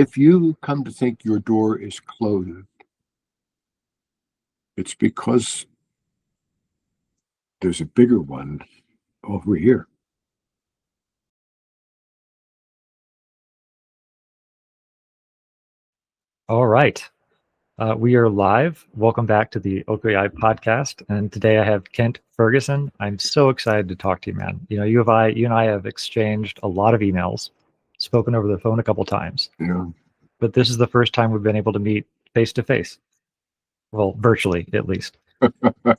If you come to think your door is closed, it's because there's a bigger one over here. All right. We are live. Welcome back to the Ocóyái podcast. And today I have Kent Ferguson. I'm so excited to talk to you, man. You and I have exchanged a lot of emails, spoken over the phone a couple times, but this is the first time we've been able to meet face to face. Well, virtually, at least. And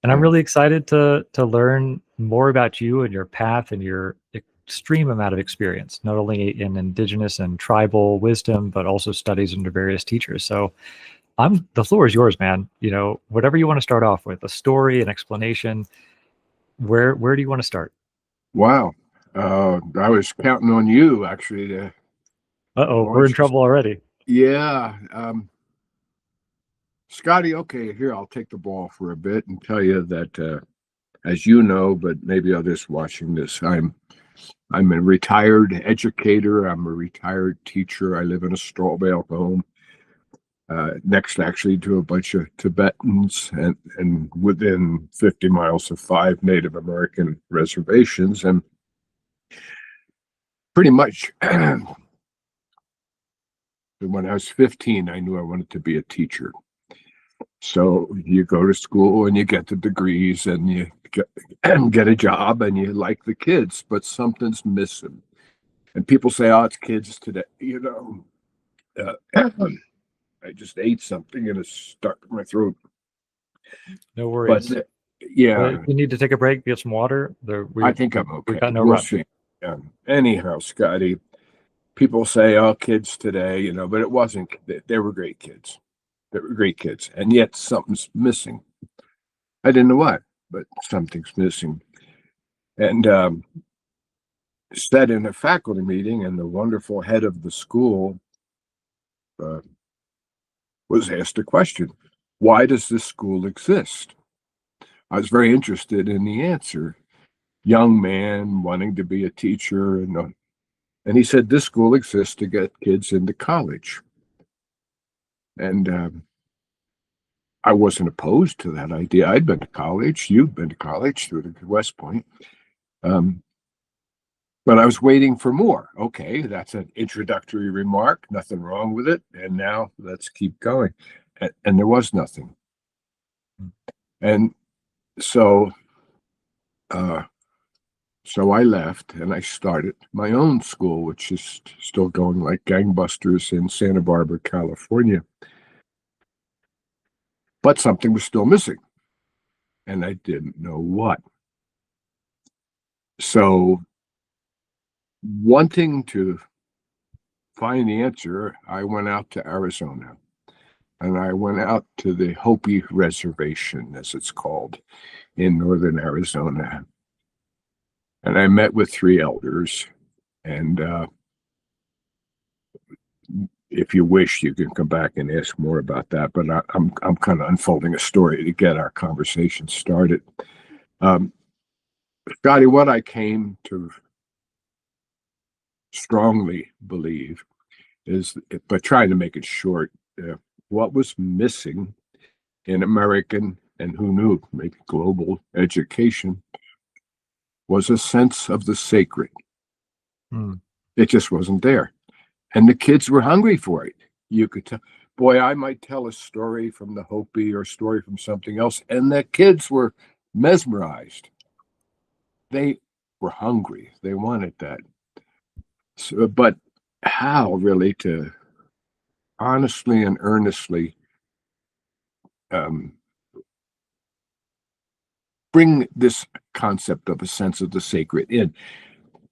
I'm really excited to learn more about you and your path and your extreme amount of experience, not only in indigenous and tribal wisdom, but also studies under various teachers. So the floor is yours, man. Whatever you want to start off with, a story, an explanation. Where do you want to start? Wow. I was counting on you, actually. We're in trouble already. Yeah. Scottie, okay, here, I'll take the ball for a bit and tell you that, as you know, but maybe others watching this, I'm a retired educator. I'm a retired teacher. I live in a straw bale home, next actually to a bunch of Tibetans and within 50 miles of 5 Native American reservations. And pretty much when I was 15, I knew I wanted to be a teacher. So you go to school and you get the degrees and you get a job and you like the kids, but something's missing. And people say, "Oh, it's kids today." I just ate something and it's stuck in my throat. No worries. But yeah, you need to take a break, get some water. I think I'm okay. We've got no we'll rush. see. Anyhow, Scottie, people say, "Oh, kids today," but it wasn't. They were great kids. They were great kids, and yet something's missing. I didn't know what, but something's missing. And said in a faculty meeting, and the wonderful head of the school was asked a question: "Why does this school exist?" I was very interested in the answer. Young man wanting to be a teacher, and he said, "This school exists to get kids into college." And I wasn't opposed to that idea. I'd been to college. You've been to college through the West Point. But I was waiting for more. Okay, that's an introductory remark. Nothing wrong with it. And now let's keep going. And there was nothing. And so I left and I started my own school, which is still going like gangbusters in Santa Barbara, California. But something was still missing, and I didn't know what. So, wanting to find the answer, I went out to Arizona, and I went out to the Hopi Reservation, as it's called, in northern Arizona. And I met with 3 elders, and if you wish, you can come back and ask more about that. But I'm kind of unfolding a story to get our conversation started. Scottie, what I came to strongly believe is, but trying to make it short, what was missing in American, and who knew, maybe global education, was a sense of the sacred. It just wasn't there. And the kids were hungry for it. You could tell. Boy, I might tell a story from the Hopi or a story from something else, and the kids were mesmerized. They were hungry. They wanted that. So, but how really to honestly and earnestly bring this concept of a sense of the sacred in?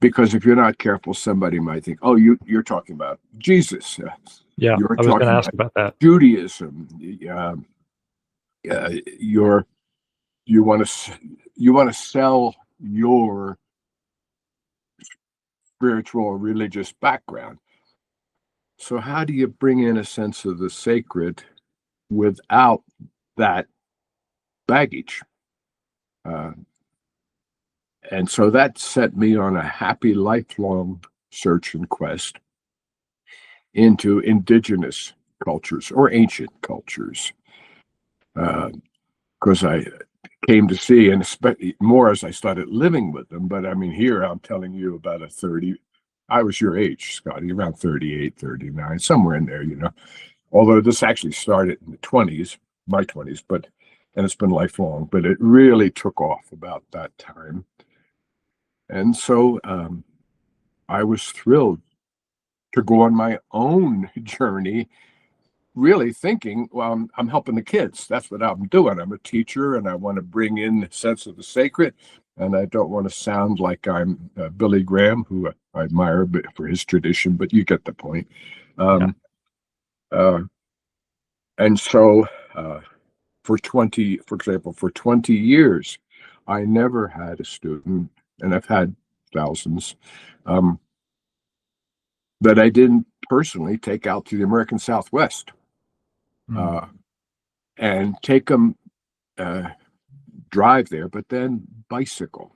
Because if you're not careful, somebody might think, "Oh, you're talking about Jesus." Yeah, you're I was going to ask about that. Judaism. You want to sell your spiritual or religious background. So how do you bring in a sense of the sacred without that baggage? And so that set me on a happy, lifelong search and quest. into indigenous cultures or ancient cultures. Because I came to see, and especially more as I started living with them. But I mean, here I'm telling you about I was your age, Scottie, around 38, 39, somewhere in there, Although this actually started in the 20s, my 20s, and it's been lifelong, but it really took off about that time. And so I was thrilled to go on my own journey, really thinking, well, I'm helping the kids. That's what I'm doing. I'm a teacher, and I want to bring in the sense of the sacred, and I don't want to sound like I'm Billy Graham, who I admire for his tradition, but you get the point. And so for example, for 20 years, I never had a student, and I've had thousands, that I didn't personally take out to the American Southwest and take them, drive there, but then bicycle.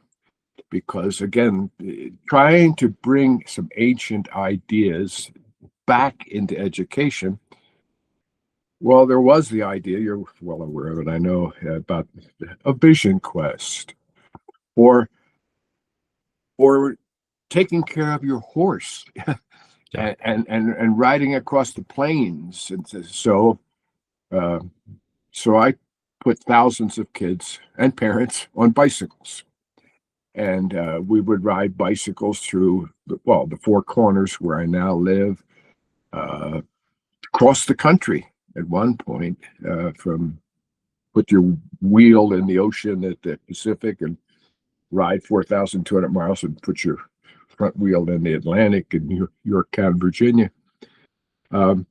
Because again, trying to bring some ancient ideas back into education. Well, there was the idea, you're well aware of it, I know, about a vision quest, or taking care of your horse and riding across the plains. And so I put thousands of kids and parents on bicycles. And we would ride bicycles through the four corners where I now live, across the country at one point, from put your wheel in the ocean at the Pacific and ride 4,200 miles and put your front wheel in the Atlantic in Yorktown, Virginia. But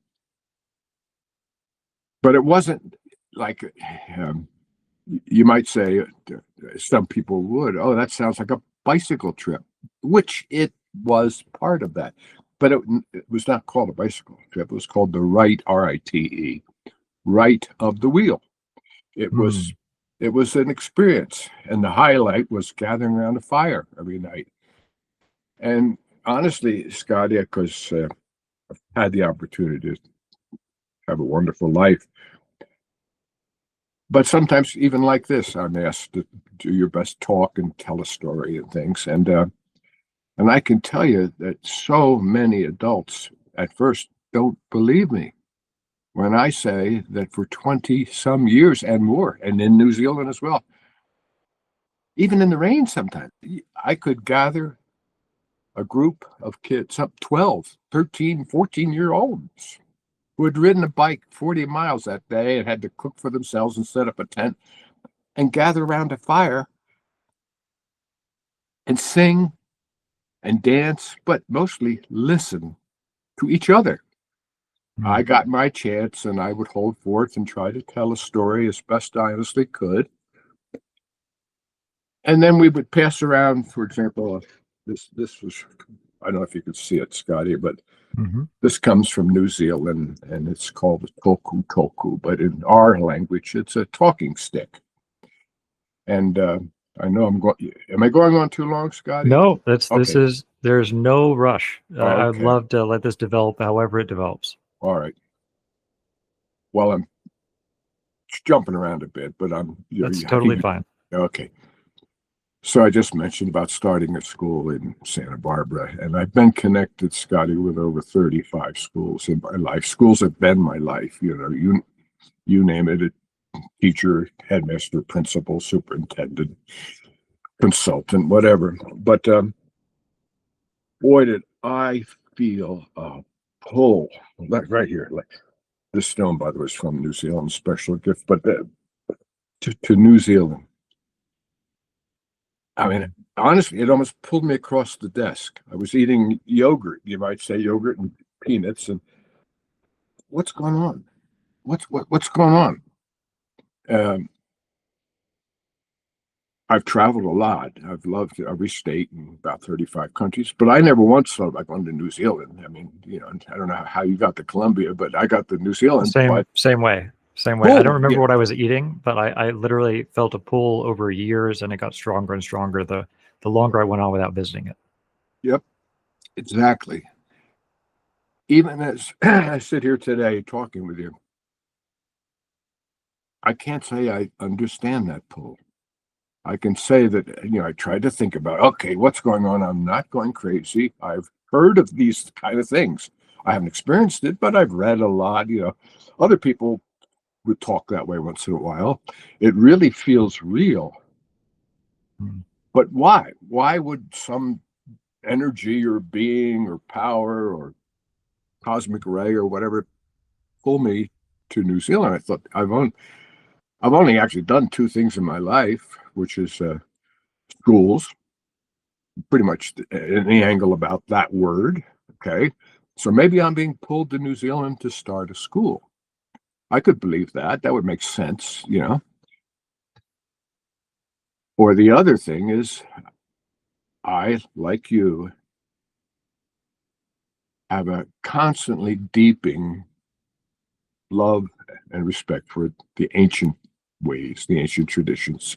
it wasn't like, you might say, some people would, oh, that sounds like a bicycle trip, which it was part of that. But it was not called a bicycle trip. It was called the rite, R-I-T-E, rite of the wheel. It was an experience, and the highlight was gathering around a fire every night. And honestly, Scottie, because I've had the opportunity to have a wonderful life, but sometimes even like this, I'm asked to do your best talk and tell a story and things. And I can tell you that so many adults at first don't believe me when I say that for 20 some years and more, and in New Zealand as well, even in the rain sometimes, I could gather a group of kids, up 12, 13, 14-year-olds, who had ridden a bike 40 miles that day and had to cook for themselves and set up a tent and gather around a fire and sing and dance, but mostly listen to each other. I got my chance, and I would hold forth and try to tell a story as best I honestly could. And then we would pass around, for example, this was, I don't know if you could see it, Scottie, but this comes from New Zealand, and it's called a toku, but in our language, it's a talking stick. And I know am I going on too long, Scottie? No, there's no rush. Okay. I'd love to let this develop however it develops. All right. Well, I'm jumping around a bit, but That's totally fine. Okay. So I just mentioned about starting a school in Santa Barbara, and I've been connected, Scottie, with over 35 schools in my life. Schools have been my life. You name it, a teacher, headmaster, principal, superintendent, consultant, whatever. But boy, did I feel a pull, right here. Like this stone, by the way, is from New Zealand, special gift, but to New Zealand. I mean, honestly, it almost pulled me across the desk. I was eating yogurt, you might say, yogurt and peanuts, and what's going on? What's going on? I've traveled a lot. I've loved every state in about 35 countries, but I never once thought about going to New Zealand. I mean, I don't know how you got to Colombia, but I got to New Zealand. Same way. I don't remember what I was eating, but I literally felt a pull over years, and it got stronger and stronger the longer I went on without visiting it. Yep, exactly. even as I sit here today talking with you, I can't say I understand that pull. I can say that, I tried to think about, okay, what's going on? I'm not going crazy. I've heard of these kind of things. I haven't experienced it, but I've read a lot. Other people would talk that way once in a while. It really feels real. Hmm. But why? Why would some energy or being or power or cosmic ray or whatever pull me to New Zealand? I thought I've only actually done two things in my life, which is schools, pretty much any angle about that word. Okay. So maybe I'm being pulled to New Zealand to start a school. I could believe that. That would make sense. Or the other thing is, I, like you, have a constantly deepening love and respect for the ancient ways, the ancient traditions.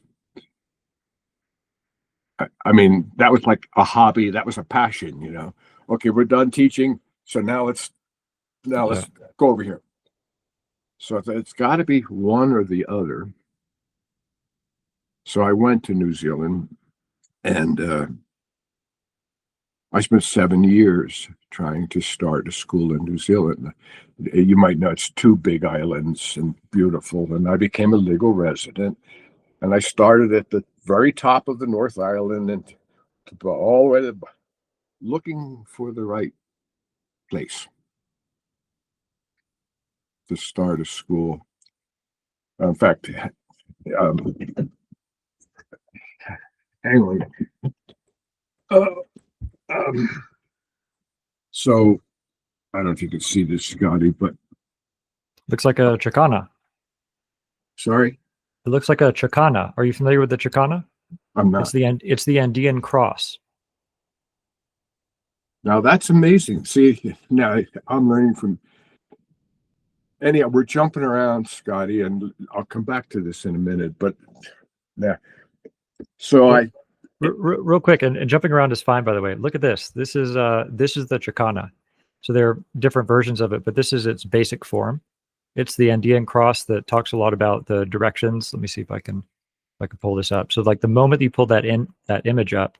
I mean, that was like a hobby. That was a passion. Okay, we're done teaching. So now Yeah. let's go over here. So it's got to be one or the other. So I went to New Zealand, and I spent 7 years trying to start a school in New Zealand. You might know it's two big islands and beautiful. And I became a legal resident. And I started at the very top of the North Island and all the way to looking for the right place to start a school. In fact, um, hang on. Uh, so I don't know if you can see this, Scottie, but Looks like a Chicana. sorry, It looks like a Chicana. Are you familiar with the Chicana? I'm not. It's the Andean cross. Now that's amazing. See, now I'm learning from. Anyhow, we're jumping around, Scottie, and I'll come back to this in a minute. But yeah, so Well, real quick, and jumping around is fine, by the way. Look at this. This is the Chicana. So there are different versions of it, but this is its basic form. It's the Andean cross that talks a lot about the directions. Let me see if I can pull this up. So like the moment you pull that image up,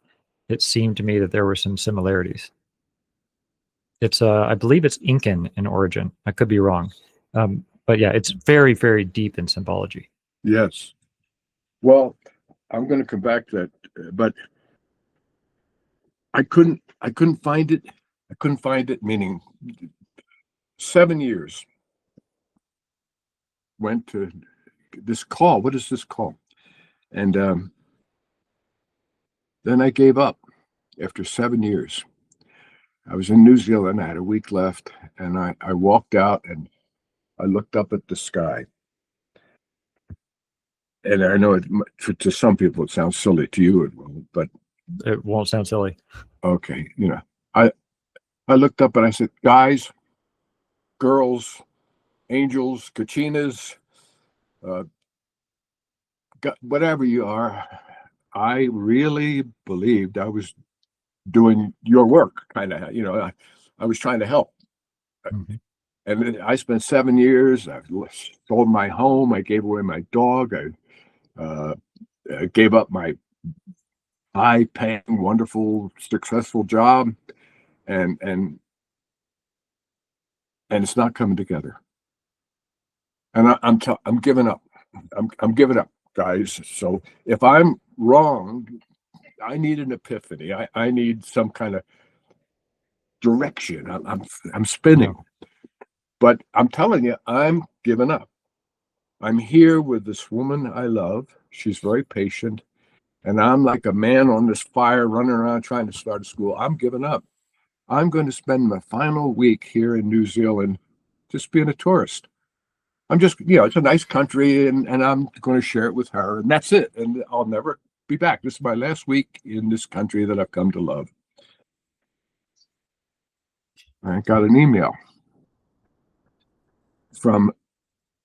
it seemed to me that there were some similarities. It's I believe it's Incan in origin. I could be wrong. But yeah, it's very, very deep in symbology. yes. Well, I'm going to come back to that, but I couldn't find it. I couldn't find it. Meaning, 7 years went to this call. What is this call? And then I gave up after 7 years. I was in New Zealand. I had a week left, and I walked out and I looked up at the sky. And I know to some people it sounds silly. To you, it won't. But It won't sound silly. okay, I looked up and I said, guys, girls, angels, kachinas, whatever you are, I really believed I was doing your work, kind of. I was trying to help. Mm-hmm. And then I spent 7 years. I sold my home. I gave away my dog. I gave up my high-paying, wonderful, successful job, and it's not coming together. And I'm giving up. I'm giving up, guys. So if I'm wrong, I need an epiphany. I need some kind of direction. I'm spinning. Yeah. But I'm telling you, I'm giving up. I'm here with this woman I love. She's very patient. And I'm like a man on this fire running around trying to start a school. I'm giving up. I'm going to spend my final week here in New Zealand just being a tourist. I'm just, it's a nice country, and I'm going to share it with her. And that's it. And I'll never be back. This is my last week in this country that I've come to love. I got an email from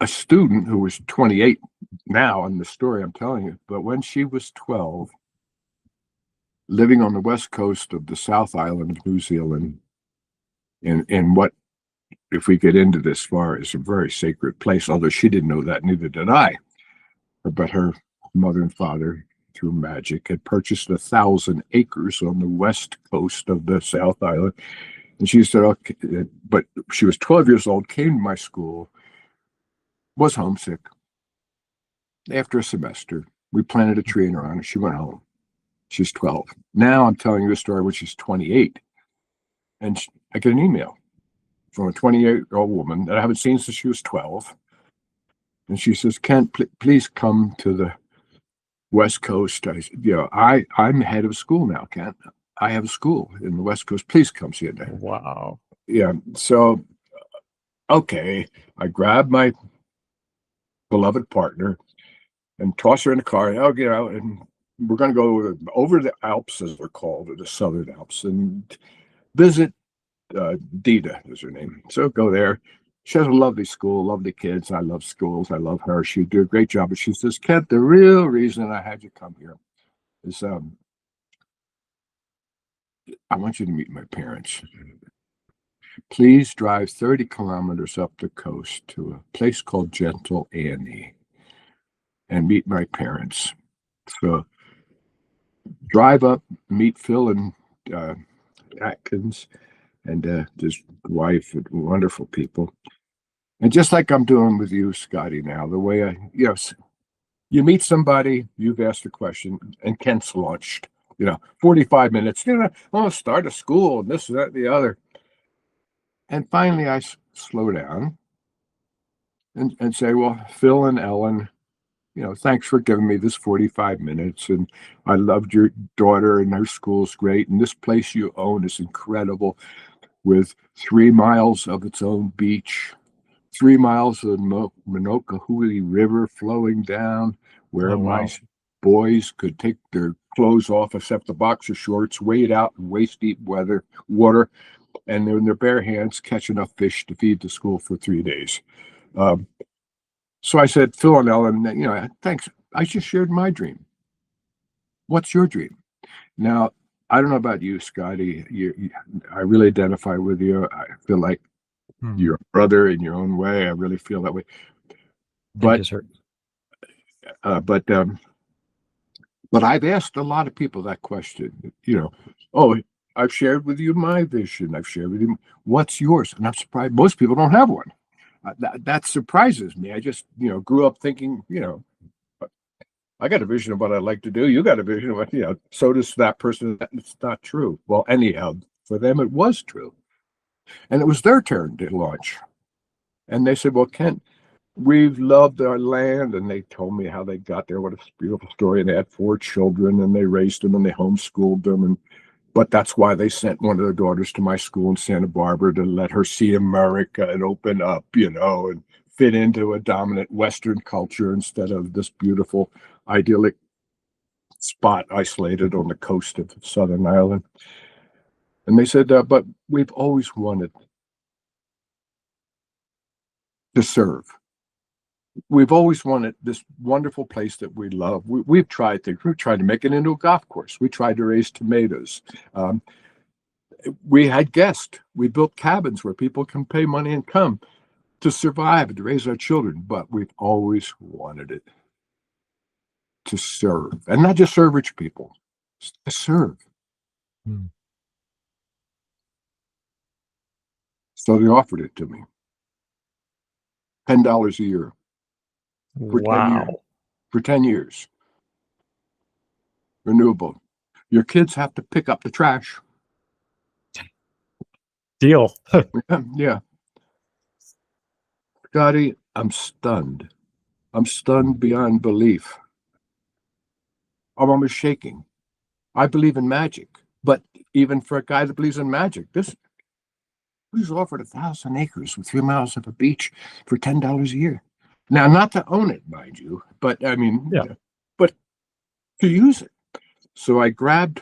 a student who was 28 now in the story I'm telling you, but when she was 12, living on the west coast of the South Island of New Zealand, in what if we get into this far, it's a very sacred place, although she didn't know that, neither did I. But her mother and father, through magic, had purchased 1,000 acres on the west coast of the South Island. And she said, okay, but she was 12 years old, came to my school, was homesick. After a semester, we planted a tree in her honor. She went home. She's 12. Now I'm telling you the story when she's 28. And I get an email from a 28-year-old woman that I haven't seen since she was 12. And she says, Kent, please come to the West Coast. I'm head of school now, Kent. I have a school in the West Coast. Please come see it there. Wow. Yeah. So, okay. I grabbed my beloved partner and toss her in the car. And I'll get out, and we're going to go over the Alps, as they're called, or the Southern Alps, and visit Dita is her name. So go there. She has a lovely school, lovely kids. I love schools. I love her. She'd do a great job. But she says, Kent, the real reason I had you come here is I want you to meet my parents. Please drive 30 kilometers up the coast to a place called Gentle Annie and meet my parents. So drive up, meet Phil and Atkins and his wife, and wonderful people. And just like I'm doing with you, Scottie, now, the way you meet somebody, you've asked a question, and Kent's launched, 45 minutes, I'll start a school, and this, that, the other. And finally, I slow down and say, well, Phil and Ellen, thanks for giving me this 45 minutes. And I loved your daughter, and her school's great. And this place you own is incredible, with 3 miles of its own beach, 3 miles of the Monocahooley River flowing down, where my boys could take their clothes off except the boxer shorts, wade out in waist-deep water, and they're in their bare hands catch enough fish to feed the school for 3 days. So I said, Phil and Ellen, thanks. I just shared my dream. What's your dream? Now, I don't know about you, Scottie. I really identify with you. I feel like you're a brother in your own way. I really feel that way. But I've asked a lot of people that question. I've shared with you my vision. I've shared with you what's yours, and I'm surprised most people don't have one. That surprises me. I just grew up thinking I got a vision of what I'd like to do. You got a vision of what, so does that person. It's not true. Well, anyhow, for them, it was true. And it was their turn to launch. And they said, well, Kent, we've loved our land. And they told me how they got there. What a beautiful story. And they had 4 children, and they raised them, and they homeschooled them. But that's why they sent one of their daughters to my school in Santa Barbara, to let her see America and open up, and fit into a dominant Western culture instead of this beautiful, idyllic spot isolated on the coast of Southern Ireland. And they said, but we've always wanted to serve. We've always wanted this wonderful place that we love. We've tried things. We've tried to make it into a golf course. We tried to raise tomatoes. We had guests. We built cabins where people can pay money and come to survive and to raise our children. But we've always wanted it to serve, and not just serve rich people, to serve. So they offered it to me. $10 a year. For 10 years. Renewable. Your kids have to pick up the trash. Deal. Yeah. Scottie, I'm stunned. I'm stunned beyond belief. I'm almost shaking. I believe in magic, but even for a guy that believes in magic, this was offered 1,000 acres with 3 miles of a beach for $10 a year. Now, not to own it, mind you, but but to use it. So I grabbed,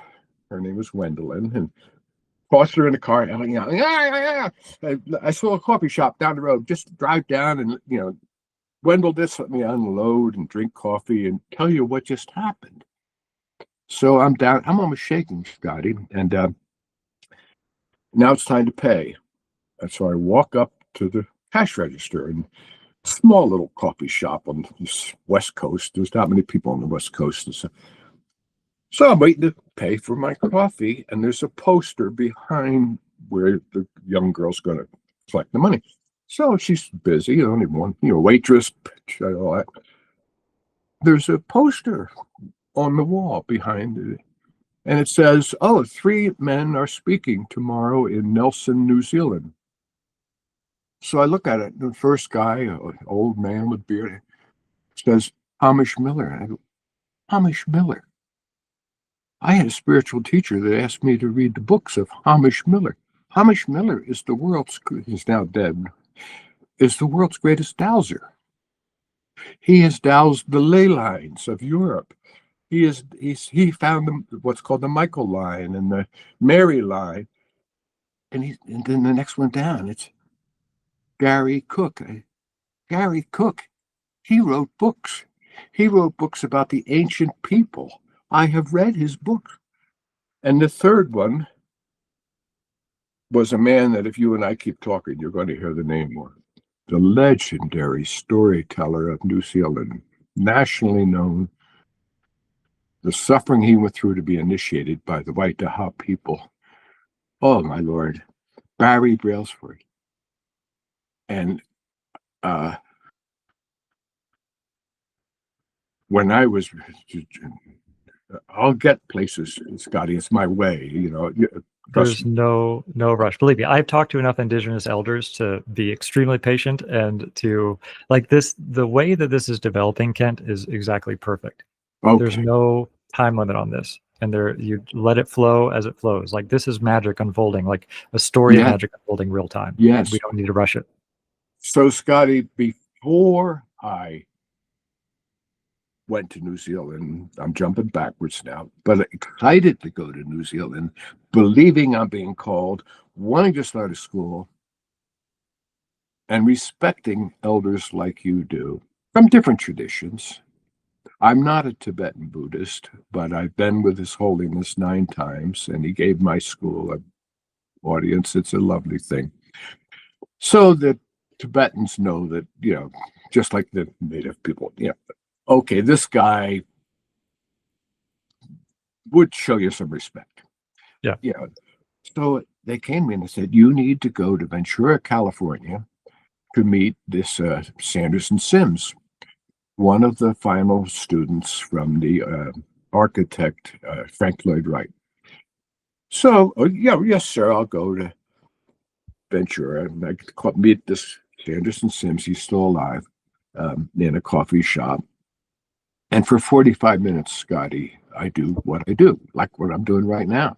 her name was Gwendolyn, and tossed her in the car. And I saw a coffee shop down the road. Just drive down, and Gwendolyn just let me unload and drink coffee and tell you what just happened. So I'm down. I'm almost shaking, Scottie, and now it's time to pay. And so I walk up to the cash register, and small little coffee shop on the West Coast. There's not many people on the West Coast. So I'm waiting to pay for my coffee, and there's a poster behind where the young girl's going to collect the money. So she's busy, only one, waitress, all that. There's a poster on the wall behind it, and it says, "Oh, 3 men are speaking tomorrow in Nelson, New Zealand." So I look at it, the first guy, an old man with beard, says, "Hamish Miller." And I go, "Hamish Miller? I had a spiritual teacher that asked me to read the books of Hamish Miller. Hamish Miller is he's now dead, is the world's greatest dowser. He has dowsed the ley lines of Europe. He found what's called the Michael line and the Mary line. And then the next one down, it's Gary Cook. Gary Cook, he wrote books. He wrote books about the ancient people. I have read his book." And the third one was a man that if you and I keep talking, you're going to hear the name more. The legendary storyteller of New Zealand, nationally known, the suffering he went through to be initiated by the Waitaha people. Oh, my Lord, Barry Brailsford. And when I was, I'll get places, Scottie. It's my way, There's no rush. Believe me, I've talked to enough Indigenous elders to be extremely patient and to like this. The way that this is developing, Kent, is exactly perfect. Okay. There's no time limit on this, and you let it flow as it flows. Like this is magic unfolding, like a story of magic unfolding real time. Yes, we don't need to rush it. So, Scottie, before I went to New Zealand, I'm jumping backwards now, but excited to go to New Zealand, believing I'm being called, wanting to start a school, and respecting elders like you do from different traditions. I'm not a Tibetan Buddhist, but I've been with His Holiness 9 times, and he gave my school an audience. It's a lovely thing. So the Tibetans know that, just like the native people, okay, this guy would show you some respect. Yeah. So they came in and said, "You need to go to Ventura, California to meet this Sanderson Sims, one of the final students from the architect Frank Lloyd Wright." So, yes, sir, I'll go to Ventura and I meet this Sanderson Sims. He's still alive, in a coffee shop. And for 45 minutes, Scottie, I do what I do, like what I'm doing right now.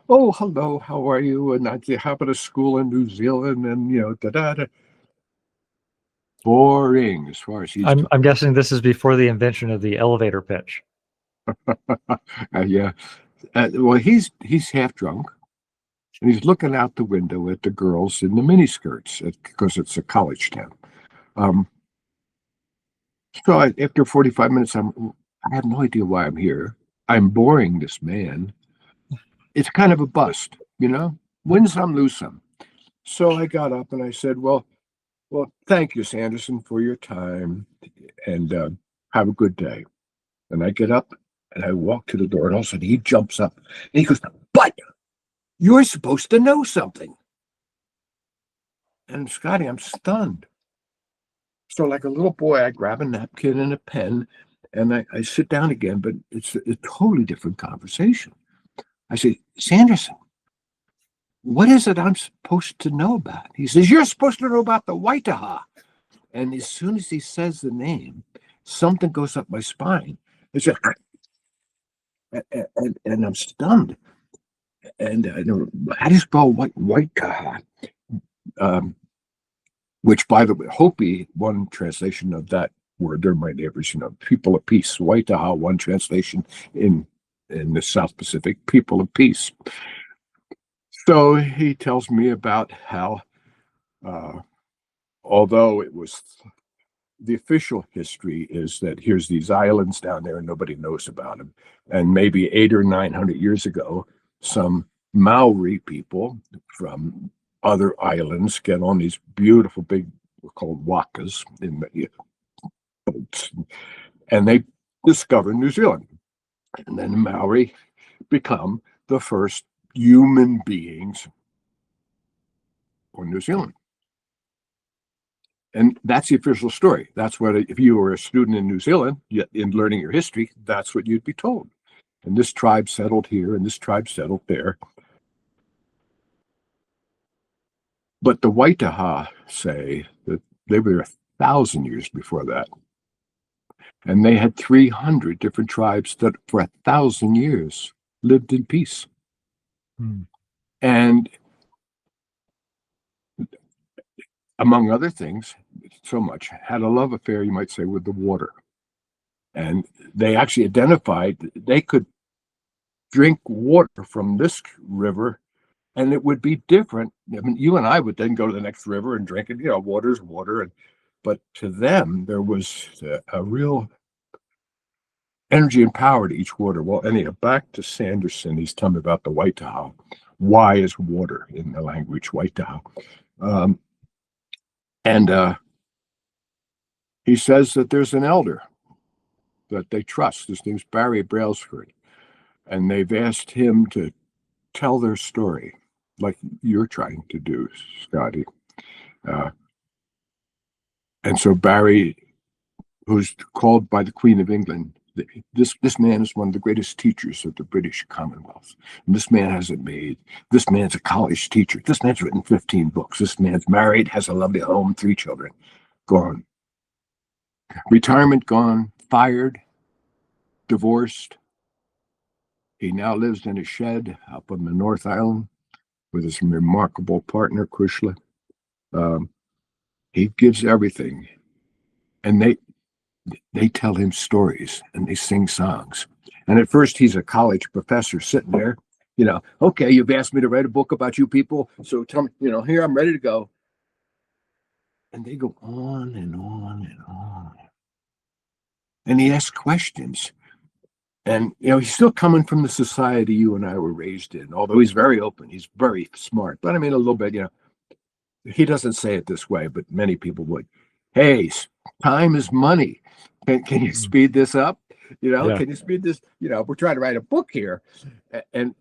"Oh, hello, how are you? And I have at a school in New Zealand, and da-da-da." Boring as far as he's I'm guessing this is before the invention of the elevator pitch. Yeah. Well, he's half drunk, and he's looking out the window at the girls in the miniskirts because it's a college town. So after 45 minutes, I have no idea why I'm here. I'm boring this man. It's kind of a bust, win some, lose some. So I got up and I said, well, thank you, Sanderson, for your time, and have a good day. And I get up and I walk to the door, and all of a sudden he jumps up and he goes, "But you're supposed to know something." And Scottie, I'm stunned. So like a little boy, I grab a napkin and a pen, and I sit down again, but it's a totally different conversation. I say, "Sanderson, what is it I'm supposed to know about?" He says, "You're supposed to know about the Waitaha." And as soon as he says the name, something goes up my spine. It's just, and I'm stunned. And how do you spell Waitaha? Which, by the way, Hopi, one translation of that word, they're my neighbors, people of peace. Waitaha, one translation in the South Pacific, people of peace. So he tells me about how, although it was the official history is that here's these islands down there and nobody knows about them. And maybe 800 or 900 years ago, some Maori people from other islands get on these beautiful big, called wakas, in the boats, and they discover New Zealand. And then the Maori become the first human beings on New Zealand. And that's the official story. That's what, if you were a student in New Zealand, in learning your history, that's what you'd be told. And this tribe settled here, and this tribe settled there. But the Waitaha say that they were 1,000 years before that. And they had 300 different tribes that for 1,000 years lived in peace. And among other things, so much, had a love affair, you might say, with the water. And they actually identified they could drink water from this river and it would be different. I mean, you and I would then go to the next river and drink it, water's water. But to them, there was a real energy and power to each water. Well, anyhow, back to Sanderson, he's telling me about the Waitaha. Why is water in the language Waitaha? He says that there's an elder that they trust. His name's Barry Brailsford. And they've asked him to tell their story, like you're trying to do, Scottie. And so Barry, who's called by the Queen of England, this man is one of the greatest teachers of the British Commonwealth. And this man has it made. This man's a college teacher. This man's written 15 books. This man's married, has a lovely home, 3 children. Gone. Retirement gone, fired, divorced. He now lives in a shed up on the North Island with his remarkable partner, Krishla. He gives everything. And they tell him stories and they sing songs. And at first he's a college professor sitting there, okay, you've asked me to write a book about you people. So tell me, here, I'm ready to go. And they go on and on and on. And he asks questions. And, he's still coming from the society you and I were raised in, although he's very open. He's very smart. But I mean, a little bit, he doesn't say it this way, but many people would. Hey, time is money. Can you speed this up? Can you speed this? We're trying to write a book here. And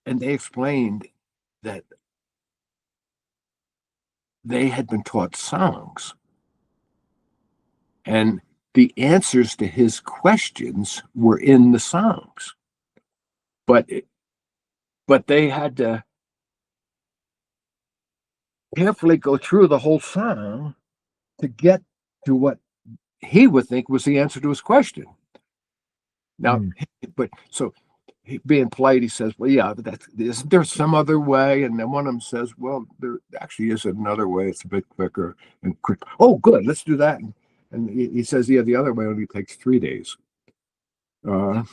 they explained that they had been taught songs. And the answers to his questions were in the songs. But they had to carefully go through the whole song to get to what he would think was the answer to his question. Now, but so he, being polite, he says, well, yeah, isn't there some other way? And then one of them says, well, there actually is another way. It's a bit quicker and quick. Oh, good, let's do that. And he says, yeah, the other way only takes 3 days. Yeah.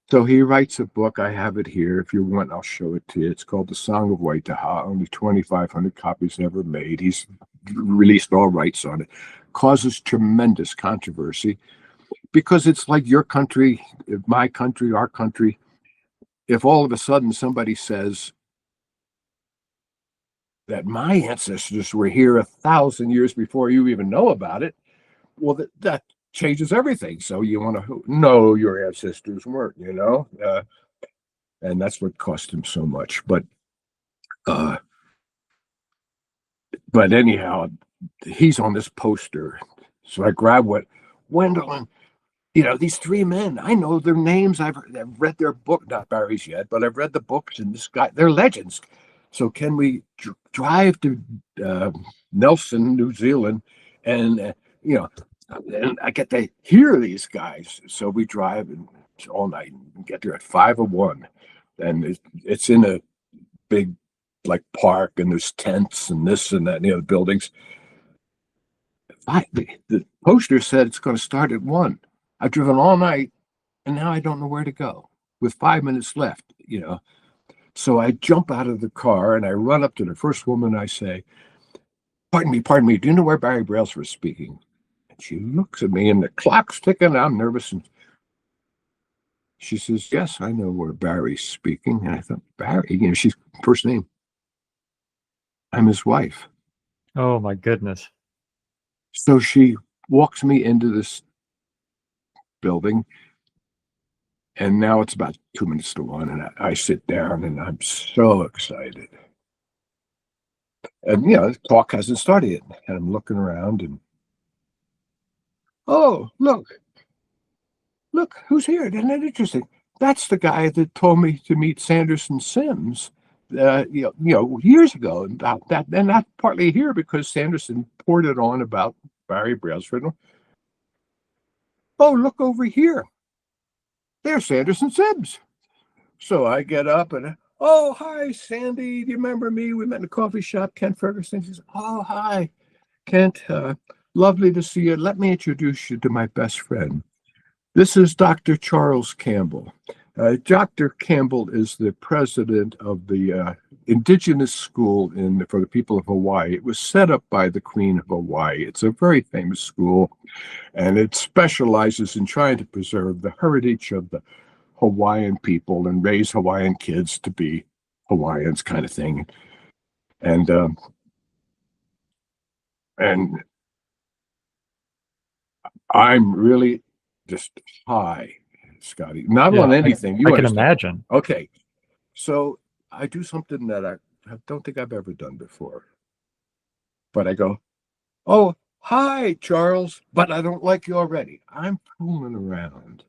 So he writes a book. I have it here. If you want, I'll show it to you. It's called The Song of Waitaha. Only 2,500 copies ever made. He's released all rights on it. Causes tremendous controversy because it's like your country, my country, our country. If all of a sudden somebody says that my ancestors were here 1,000 years before you even know about it, well, that changes everything. So you want to know your ancestors weren't, and that's what cost him so much. But anyhow, he's on this poster. So I grab what Wendell and these 3 men, I know their names. I've read their book, not Barry's yet, but I've read the books, and this guy, they're legends. So can we drive to Nelson, New Zealand, and and I get to hear these guys. So we drive and all night and get there at 5:01, and it's in a big park, and there's tents and this and that, the buildings. The poster said it's going to start at 1. I've driven all night, and now I don't know where to go with 5 minutes left, So I jump out of the car and I run up to the first woman. I say, pardon me, do you know where Barry Brailsford was speaking? And she looks at me, and the clock's ticking. I'm nervous. And She says, yes, I know where Barry's speaking. And I thought, Barry, she's first name. I'm his wife. Oh my goodness. So she walks me into this building, and now it's about 2 minutes to 1, and I sit down, and I'm so excited. And, the talk hasn't started yet. And I'm looking around, and, oh, look, who's here? Isn't that interesting? That's the guy that told me to meet Sanderson Sims, years ago about that. And that's partly here because Sanderson poured it on about Barry Brailsford. Oh, look over here. There's Sanderson Sims. So I get up and, oh, hi, Sandy. Do you remember me? We met in a coffee shop, Kent Ferguson. He says, oh, hi, Kent. Lovely to see you. Let me introduce you to my best friend. This is Dr. Charles Campbell. Dr. Campbell is the president of the indigenous school for the people of Hawaii. It was set up by the Queen of Hawaii. It's a very famous school, and it specializes in trying to preserve the heritage of the Hawaiian people and raise Hawaiian kids to be Hawaiians, kind of thing. And I'm really just high, Scottie. Not on anything. I can imagine. Okay, so I do something that I don't think I've ever done before. But I go, oh, hi, Charles, but I don't like you already. I'm fooling around.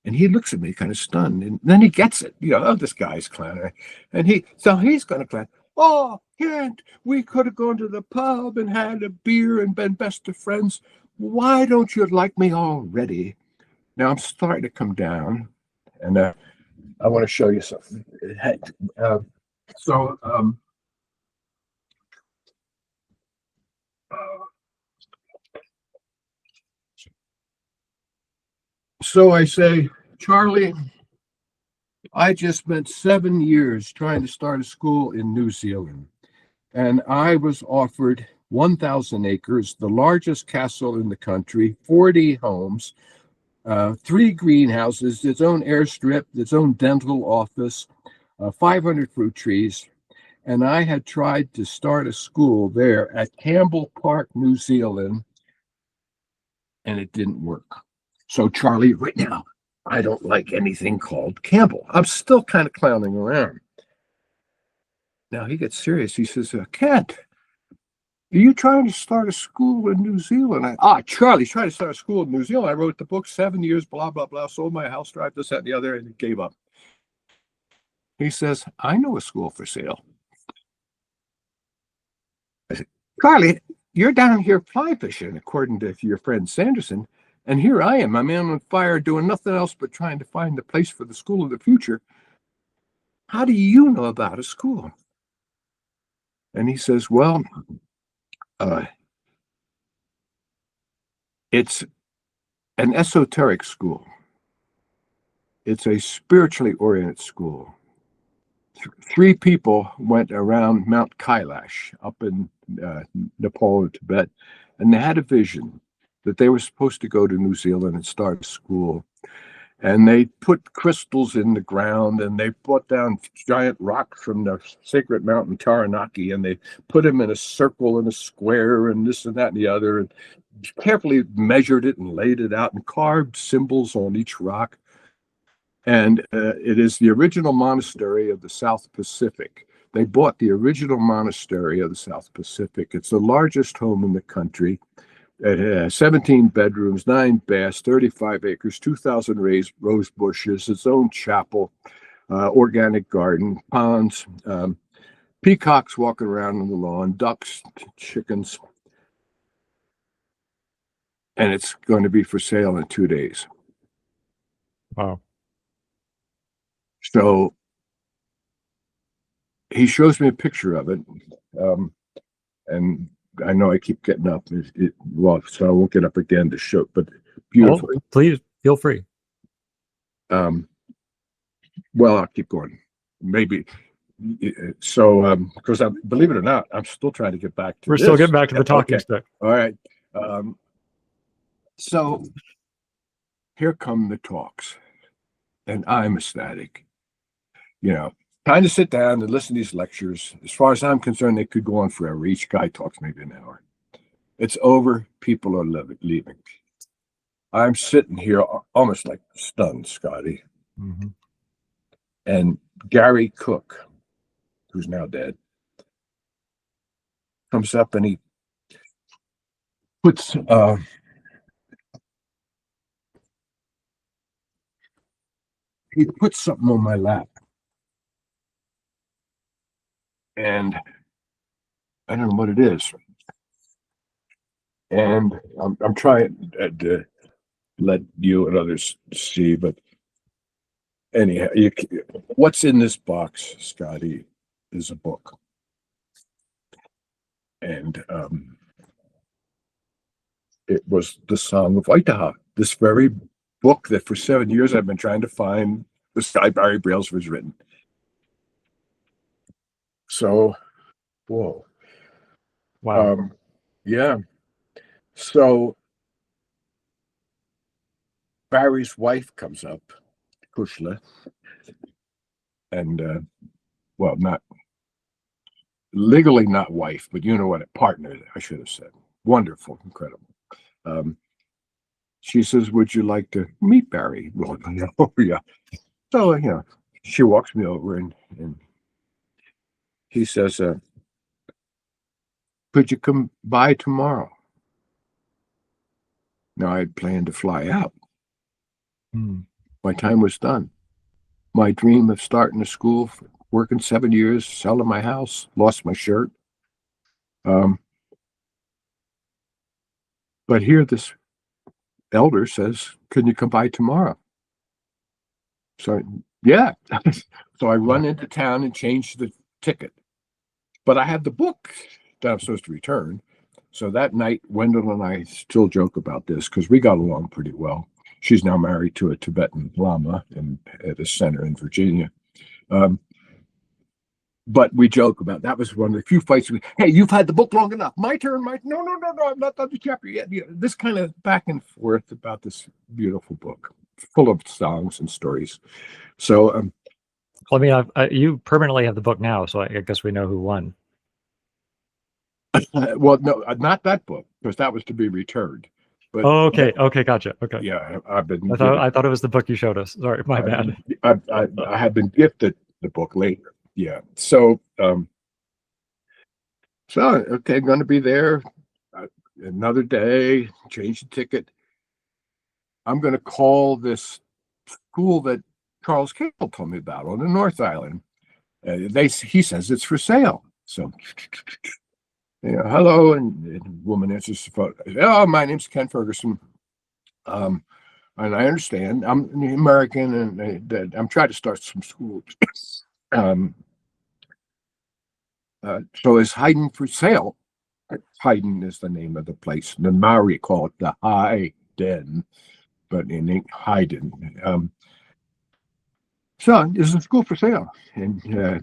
And he looks at me kind of stunned, and then he gets it. Oh, this guy's clowning. And he's going to clown. Oh, Kent, we could have gone to the pub and had a beer and been best of friends. Why don't you like me already? Now I'm starting to come down, and I want to show you something. So I say, Charlie, I just spent 7 years trying to start a school in New Zealand, and I was offered 1,000 acres, the largest castle in the country, 40 homes, 3 greenhouses, its own airstrip, its own dental office, 500 fruit trees. And I had tried to start a school there at Campbell Park, New Zealand, and it didn't work. So, Charlie, right now, I don't like anything called Campbell. I'm still kind of clowning around. Now he gets serious. He says, Kent, are you trying to start a school in New Zealand? Charlie's trying to start a school in New Zealand. I wrote the book, 7 years, blah, blah, blah, sold my house, drive this, that, and the other, and gave up. He says, I know a school for sale. I said, Charlie, you're down here fly fishing, according to your friend Sanderson. And here I am, a man on fire, doing nothing else but trying to find a place for the school of the future. How do you know about a school? And he says, well, it's an esoteric school. It's a spiritually oriented school. 3 people went around Mount Kailash up in Nepal and Tibet, and they had a vision that they were supposed to go to New Zealand and start a school. And they put crystals in the ground, and they brought down giant rocks from the sacred mountain Taranaki, and they put them in a circle and a square and this and that and the other, and carefully measured it and laid it out and carved symbols on each rock. And it is the original monastery of the South Pacific. They bought the original monastery of the South Pacific. It's the largest home in the country. It has 17 bedrooms, 9 baths, 35 acres, 2,000 rose bushes, its own chapel, organic garden, ponds, peacocks walking around on the lawn, ducks, chickens. And it's going to be for sale in 2 days. Wow. So he shows me a picture of it. And I know I keep getting up. So I won't get up again to show, but beautiful. Oh, please feel free. Well, I'll keep going. Maybe. So, because believe it or not, I'm still trying to get back to We're still getting back to the talking stick. All right. So here come the talks. And I'm ecstatic. Time to sit down and listen to these lectures. As far as I'm concerned, they could go on forever. Each guy talks maybe an hour. It's over. People are leaving. I'm sitting here almost like stunned, Scotty. Mm-hmm. And Gary Cook, who's now dead, comes up and he puts something on my lap. And I don't know what it is. And I'm trying to let you and others see, but anyhow, what's in this box, Scotty, is a book. And it was the Song of Waitaha, this very book that for 7 years I've been trying to find. This guy, Barry Brailsford, was written. So, whoa. Wow. Yeah. So Barry's wife comes up, Kushla, and well, not legally not wife, but you know what, a partner, I should have said. Wonderful, incredible. She says, would you like to meet Barry? Well, oh, yeah. So, she walks me over and he says, could you come by tomorrow? Now, I had planned to fly out. My time was done. My dream of starting a school, working 7 years, selling my house, lost my shirt. But here this elder says, can you come by tomorrow? So, yeah. So I run into town and change the ticket. But I had the book that I'm supposed to return. So that night, Wendell and I still joke about this because we got along pretty well. She's now married to a Tibetan Lama at a center in Virginia. But we joke about that. Was one of the few fights. Hey, you've had the book long enough. My turn. No. I'm not done the chapter yet. This kind of back and forth about this beautiful book, full of songs and stories. So, I mean, you permanently have the book now, so I guess we know who won. Well, no, not that book, because that was to be returned. But okay, gotcha. Okay, yeah, I've been. I thought it was the book you showed us. Sorry, my bad. I have been gifted the book later. Yeah, so okay, I'm going to be there another day. Change the ticket. I'm going to call this school that Charles Cable told me about on the North Island. He says it's for sale. So. Hello, and the woman answers the phone. Oh, my name's Kent Ferguson, and I understand I'm American, and I'm trying to start some schools. So is Haydn for sale? Haydn is the name of the place. The Maori call it the High Den, but in Haydn. So is the school for sale? And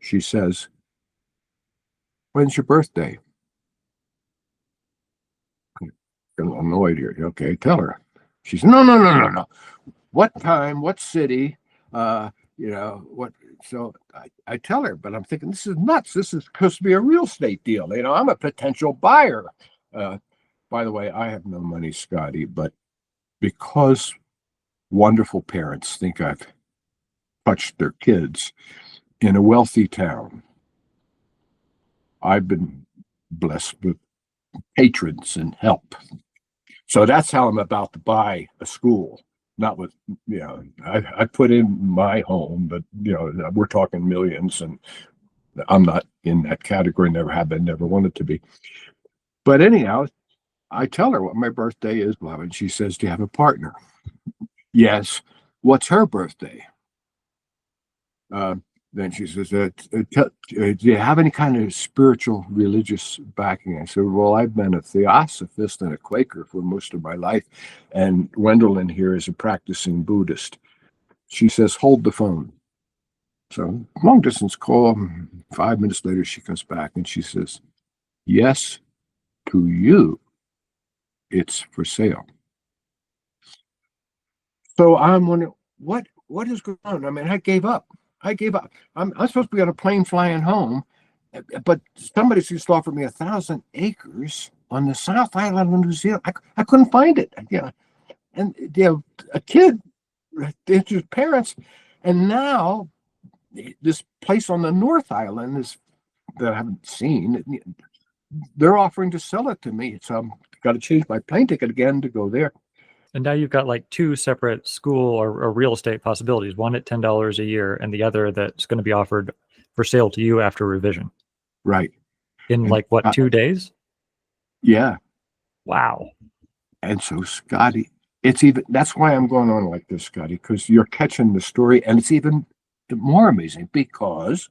she says, when's your birthday? A little annoyed here. Okay, tell her. She said, no. What time? What city? What? So I tell her, but I'm thinking this is nuts. This is supposed to be a real estate deal. I'm a potential buyer. By the way, I have no money, Scotty, but because wonderful parents think I've touched their kids in a wealthy town, I've been blessed with patrons and help. So that's how I'm about to buy a school. Not with, I put in my home, but, we're talking millions, and I'm not in that category, never have been, never wanted to be. But anyhow, I tell her what my birthday is, blah, and she says, do you have a partner? Yes. What's her birthday? Then she says, do you have any kind of spiritual religious backing? I said, well, I've been a theosophist and a Quaker for most of my life, and Wendell in here is a practicing Buddhist. She says, hold the phone. So long distance call. 5 minutes later, she comes back and she says, yes, to you, it's for sale. So I'm wondering, what is going on? I mean, I gave up. I'm supposed to be on a plane flying home, but somebody's just offered me 1,000 acres on the South Island of New Zealand. I couldn't find it. Yeah, and a kid, his parents, and now this place on the North Island is that I haven't seen. They're offering to sell it to me, so I've got to change my plane ticket again to go there. And now you've got like two separate school or real estate possibilities, one at $10 a year and the other that's going to be offered for sale to you after revision. Right. In And, like what, 2 days? Yeah. Wow. And so, Scottie, that's why I'm going on like this, Scottie, because you're catching the story, and it's even more amazing because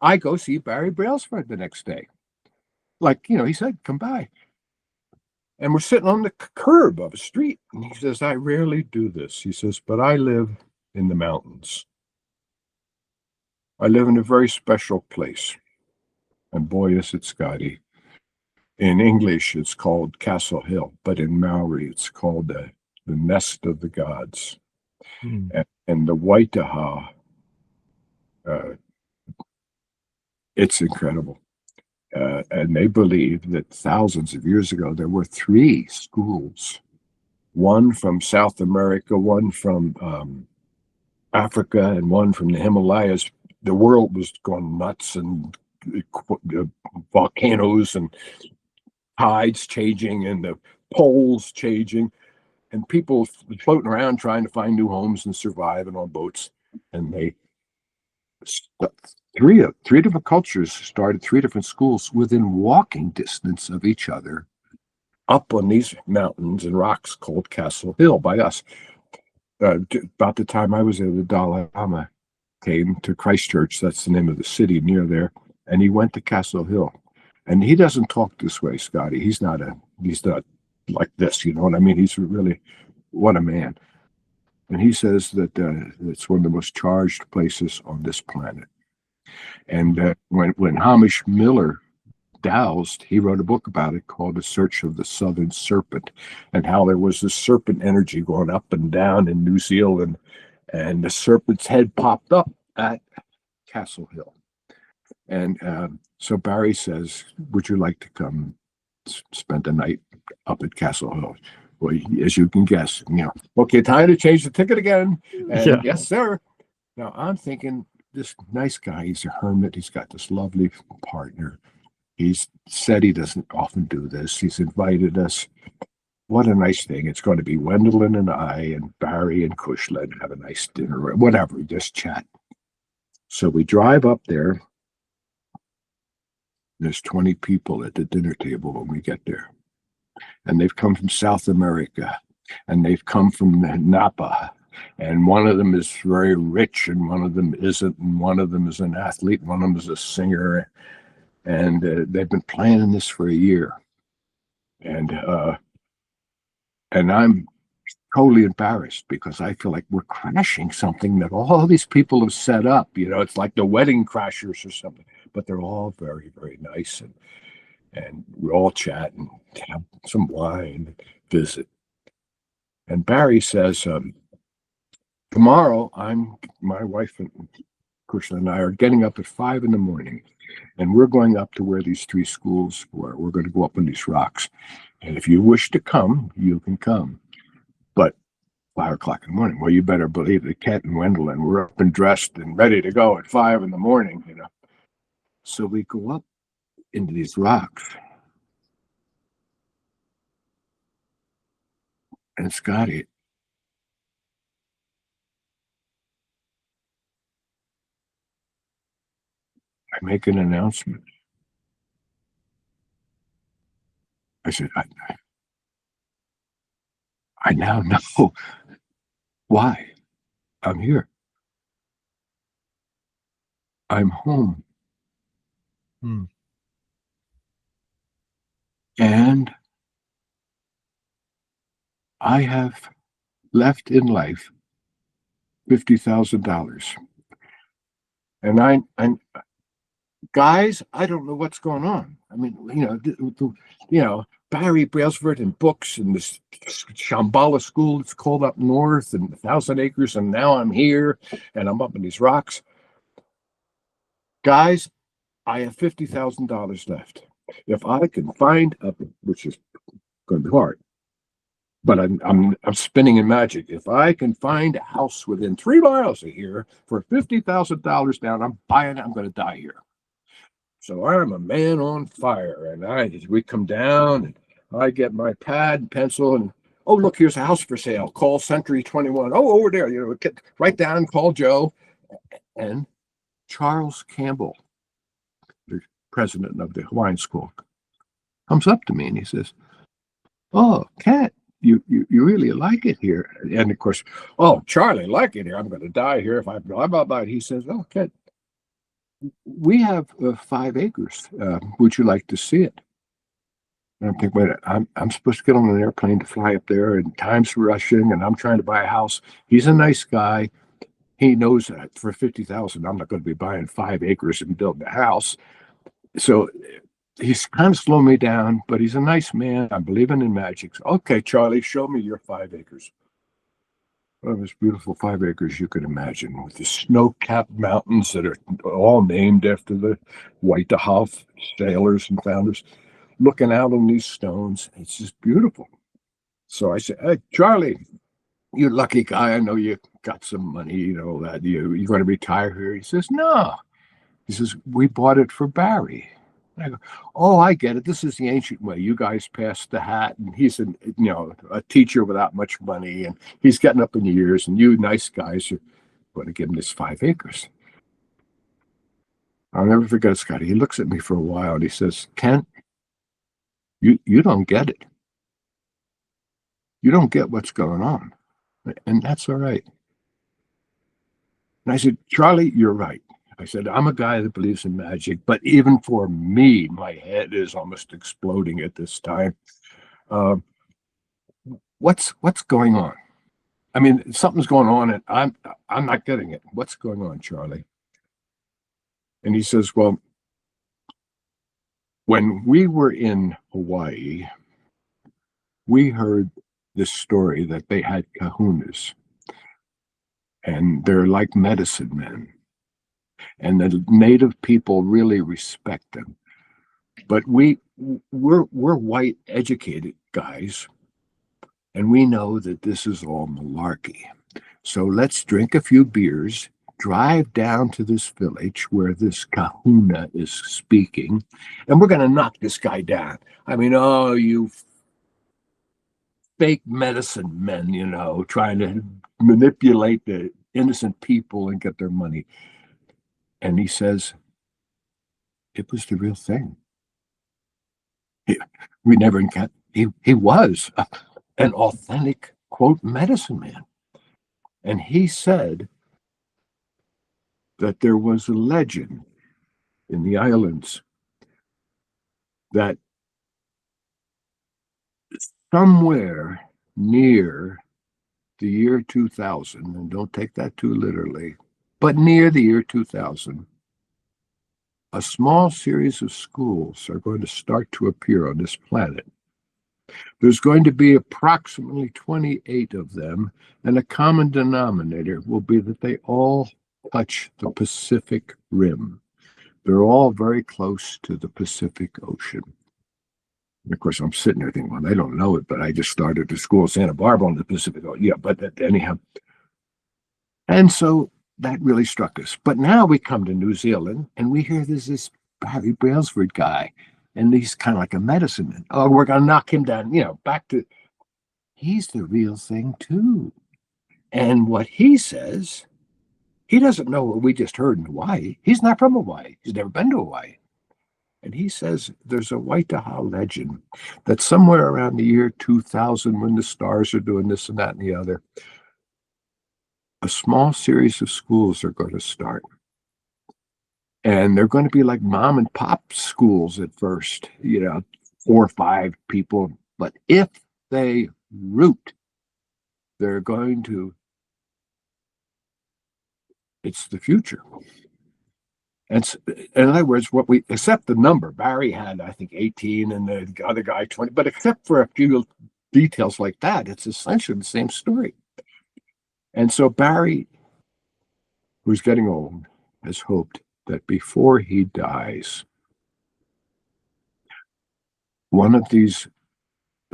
I go see Barry Brailsford the next day. Like, he said, come by. And we're sitting on the curb of a street. And he says, I rarely do this. He says, but I live in the mountains. I live in a very special place. And boy, is it, Scottie. In English, it's called Castle Hill, but in Maori, it's called the Nest of the Gods. And the Waitaha, it's incredible. And they believe that thousands of years ago, there were 3 schools, one from South America, one from Africa, and one from the Himalayas. The world was going nuts, and volcanoes and tides changing and the poles changing, and people floating around trying to find new homes and survive and on boats. And they three different cultures started 3 different schools within walking distance of each other up on these mountains and rocks called Castle Hill by us. About the time I was there, the Dalai Lama came to Christchurch. That's the name of the city near there. And he went to Castle Hill. And he doesn't talk this way, Scottie. He's not like this, you know what I mean? He's really, what a man. And he says that it's one of the most charged places on this planet. And when Hamish Miller doused, he wrote a book about it called The Search of the Southern Serpent, and how there was this serpent energy going up and down in New Zealand, and the serpent's head popped up at Castle Hill. And so Barry says, would you like to come spend the night up at Castle Hill? Well, as you can guess, okay, time to change the ticket again. And yes, sir. Now I'm thinking, this nice guy, he's a hermit. He's got this lovely partner. He's said he doesn't often do this. He's invited us. What a nice thing. It's going to be Wendelin and I and Barry and Cushla have a nice dinner, or whatever, just chat. So we drive up there. There's 20 people at the dinner table when we get there. And they've come from South America, and they've come from Napa. And one of them is very rich, and one of them isn't, and one of them is an athlete, and one of them is a singer. And they've been planning this for a year. And I'm totally embarrassed because I feel like we're crashing something that all these people have set up. It's like the Wedding Crashers or something. But they're all very, very nice, and we all chat and have some wine, and visit. And Barry says, tomorrow my wife and Kushla and I are getting up at 5 a.m, and we're going up to where these 3 schools were. We're going to go up on these rocks. And if you wish to come, you can come. But 5 o'clock in the morning, well, you better believe that Kent and Wendelin were up and dressed and ready to go at 5 a.m. So we go up into these rocks. And Scottie, I make an announcement. I said, I now know why I'm here. I'm home. And I have left in life $50,000. And guys, I don't know what's going on. I mean, Barry Brailsford and books and this Shambhala school that's called up north and 1,000 acres, and now I'm here and I'm up in these rocks. Guys, I have $50,000 left. If I can find which is going to be hard, but I'm spinning in magic. If I can find a house within 3 miles of here for $50,000 down, I'm buying it. I'm going to die here. So I'm a man on fire, and we come down, and I get my pad and pencil, and oh, look, here's a house for sale. Call Century 21. Oh, over there, get right down, call Joe. And Charles Campbell, the president of the Hawaiian School, comes up to me and he says, "Oh, Kent, you really like it here." And of course, "Oh, Charlie, like it here. I'm going to die here if I blah, blah, blah." He says, "Oh, Kent, we have 5 acres. Would you like to see it?" And I'm thinking, wait, I'm supposed to get on an airplane to fly up there, and time's rushing, and I'm trying to buy a house. He's a nice guy. He knows that for $50,000, I'm not going to be buying 5 acres and building a house. So he's kind of slowing me down, but he's a nice man. I'm believing in magic. So, okay, Charlie, show me your 5 acres. One of the most beautiful 5 acres you could imagine, with the snow-capped mountains that are all named after the Waitaha sailors and founders, looking out on these stones. It's just beautiful. So I said, "Hey, Charlie, you lucky guy. I know you got some money, that you're going to retire here." He says, "No." He says, "We bought it for Barry." And I go, "Oh, I get it. This is the ancient way. You guys passed the hat, and he's a teacher without much money, and he's getting up in years, and you nice guys are going to give him this 5 acres." I'll never forget Scottie. He looks at me for a while and he says, "Kent, you don't get it. You don't get what's going on, and that's all right." And I said, "Charlie, you're right." I said, "I'm a guy that believes in magic, but even for me, my head is almost exploding at this time. Uh, what's going on? I mean, something's going on, and I'm not getting it. What's going on, Charlie?" And he says, "Well, when we were in Hawaii, we heard this story that they had kahunas, and they're like medicine men, and the native people really respect them. But we're white educated guys, and we know that this is all malarkey. So let's drink a few beers, drive down to this village where this kahuna is speaking, and we're going to knock this guy down. I mean, oh, you fake medicine men, trying to manipulate the innocent people and get their money." And he says, it was the real thing. We never got, he was an authentic, quote, medicine man. And he said that there was a legend in the islands that somewhere near the year 2000, and don't take that too literally, but near the year 2000, a small series of schools are going to start to appear on this planet. There's going to be approximately 28 of them, and a common denominator will be that they all touch the Pacific Rim. They're all very close to the Pacific Ocean. And of course, I'm sitting there thinking, well, they don't know it, but I just started a school in Santa Barbara on the Pacific Ocean. Yeah, but anyhow. And so that really struck us. But now we come to New Zealand, and we hear there's this Barry Brailsford guy, and he's kind of like a medicine man. Oh, we're going to knock him down, back to, he's the real thing too. And what he says, he doesn't know what we just heard in Hawaii. He's not from Hawaii. He's never been to Hawaii. And he says there's a Waitaha legend that somewhere around the year 2000, when the stars are doing this and that and the other, a small series of schools are going to start. And they're going to be like mom and pop schools at first, 4 or 5 people. But if they root, they're going to, it's the future. And in other words, what we except the number, Barry had, I think, 18 and the other guy 20, but except for a few details like that, it's essentially the same story. And so Barry, who's getting old, has hoped that before he dies, one of these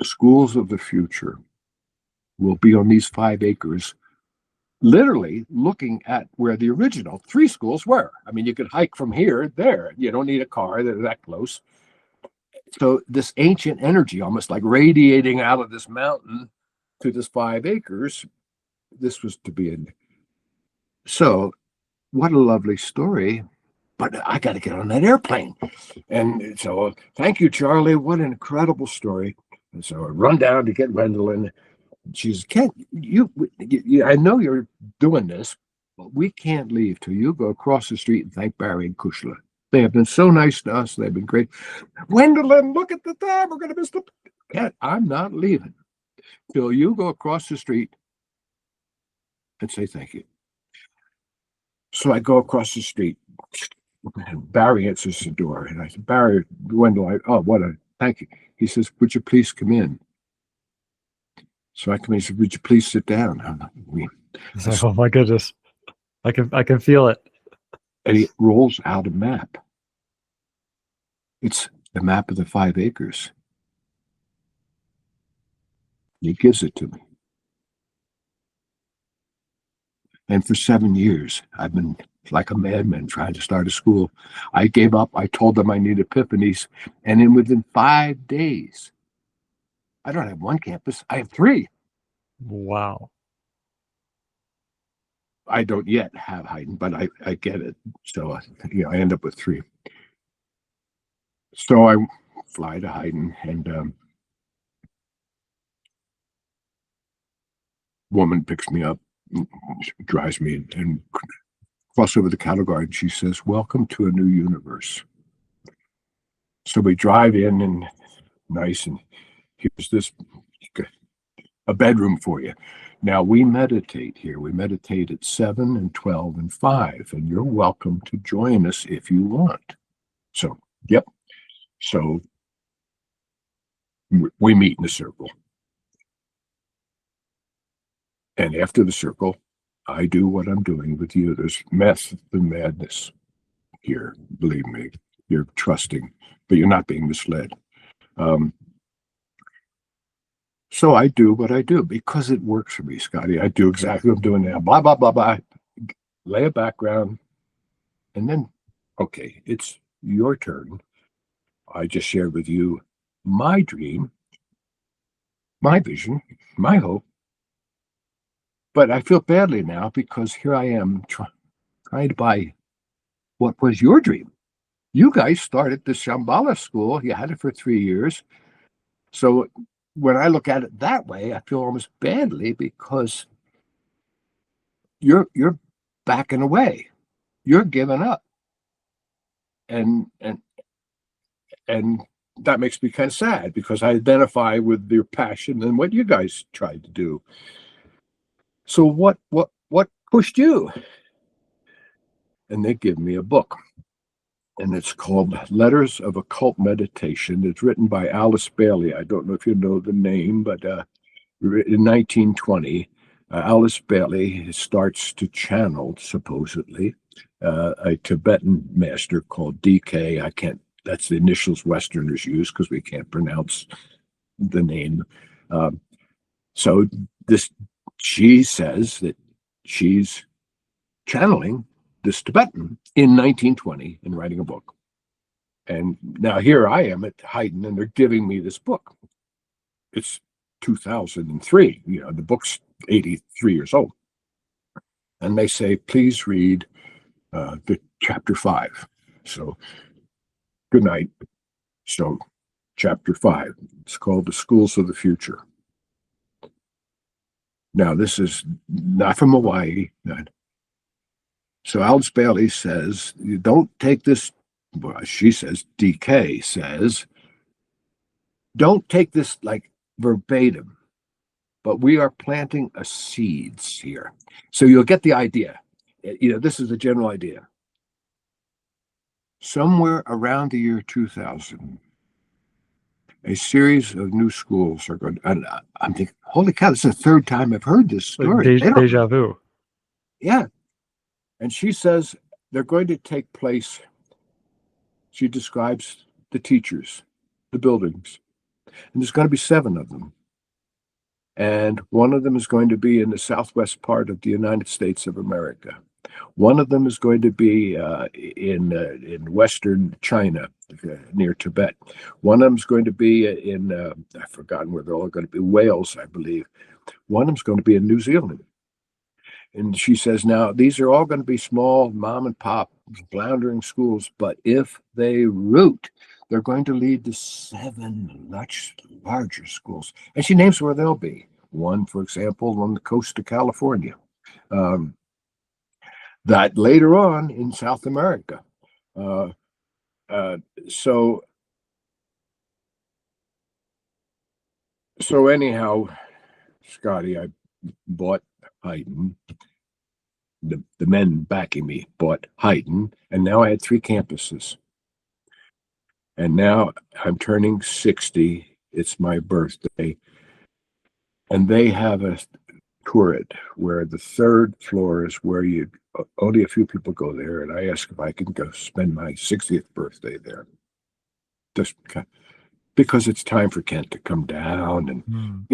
schools of the future will be on these 5 acres, literally looking at where the original 3 schools were. I mean, you could hike from here there. You don't need a car. They're that close. So this ancient energy, almost like radiating out of this mountain to this 5 acres, this was to be in. So what a lovely story. But I got to get on that airplane. And so thank you, Charlie. What an incredible story. And so I run down to get Gwendolyn. She says, Kent, I know you're doing this, but we can't leave till you go across the street and thank Barry and Kushla. They have been so nice to us. They've been great. Gwendolyn, look at the time. We're going to miss the... Kent, I'm not leaving till you go across the street and say thank you. So I go across the street. And Barry answers the door. And I said, Barry, Gwendolyn, oh, what a thank you. He says, would you please come in? So I come in and said, would you please sit down? I'm like, oh my goodness. I can feel it. And he rolls out a map. It's the map of the 5 acres. He gives it to me. And for 7 years, I've been like a madman trying to start a school. I gave up. I told them I need epiphanies. And then within 5 days, I don't have 1 campus. I have 3. Wow. I don't yet have Hayden, but I get it. So, I end up with 3. So I fly to Hayden, and woman picks me up, drives me, and cross over the cattle guard. She says, welcome to a new universe. So we drive in, and nice, and here's this, a bedroom for you. Now we meditate here. We meditate at 7 and 12 and 5, and you're welcome to join us if you want. So, yep. So we meet in a circle. And after the circle, I do what I'm doing with you. There's method and madness here. Believe me, you're trusting, but you're not being misled. So I do what I do because it works for me, Scottie. I do exactly what I'm doing now. Blah, blah, blah, blah. Lay a background. And then, okay, it's your turn. I just shared with you my dream, my vision, my hope. But I feel badly now because here I am trying to buy what was your dream. You guys started the Shambhala school. You had it for 3 years. So when I look at it that way, I feel almost badly because you're backing away. You're giving up. And that makes me kind of sad because I identify with your passion and what you guys tried to do. So what pushed you? And they give me a book, and it's called Letters of Occult Meditation. It's written by Alice Bailey. I don't know if you know the name, but in 1920, Alice Bailey starts to channel, supposedly, a Tibetan master called DK. That's the initials Westerners use because we can't pronounce the name. So she says that she's channeling this Tibetan in 1920 and writing a book. And now here I am at Hayden, and they're giving me this book. It's 2003. The book's 83 years old. And they say, please read the chapter 5. So, good night. So, chapter 5. It's called The Schools of the Future. Now, this is not from Hawaii. So Alice Bailey says, you don't take this, well, she says, DK says, don't take this like verbatim, but we are planting a seeds here. So you'll get the idea. This is a general idea. somewhere around the year 2000, a series of new schools are going. And I'm thinking, holy cow! This is the third time I've heard this Like story. They don't- deja vu. Yeah, and she says they're going to take place. She describes the teachers, the buildings, and there's going to be 7 of them. And one of them is going to be in the southwest part of the United States of America. One of them is going to be in western China, near Tibet. One of them is going to be in, I've forgotten where they're all going to be, Wales, I believe. One of them is going to be in New Zealand. And she says, now, these are all going to be small mom and pop floundering schools, but if they root, they're going to lead to 7 much larger schools. And she names where they'll be. One, for example, on the coast of California. That later on in South America. So anyhow, Scottie, I bought Haydn. The men backing me bought Haydn, and now I had 3 campuses. And now I'm turning 60. It's my birthday. And they have a turret where the 3rd floor is where only a few people go there. And I asked if I can go spend my 60th birthday there. Just because it's time for Kent to come down and,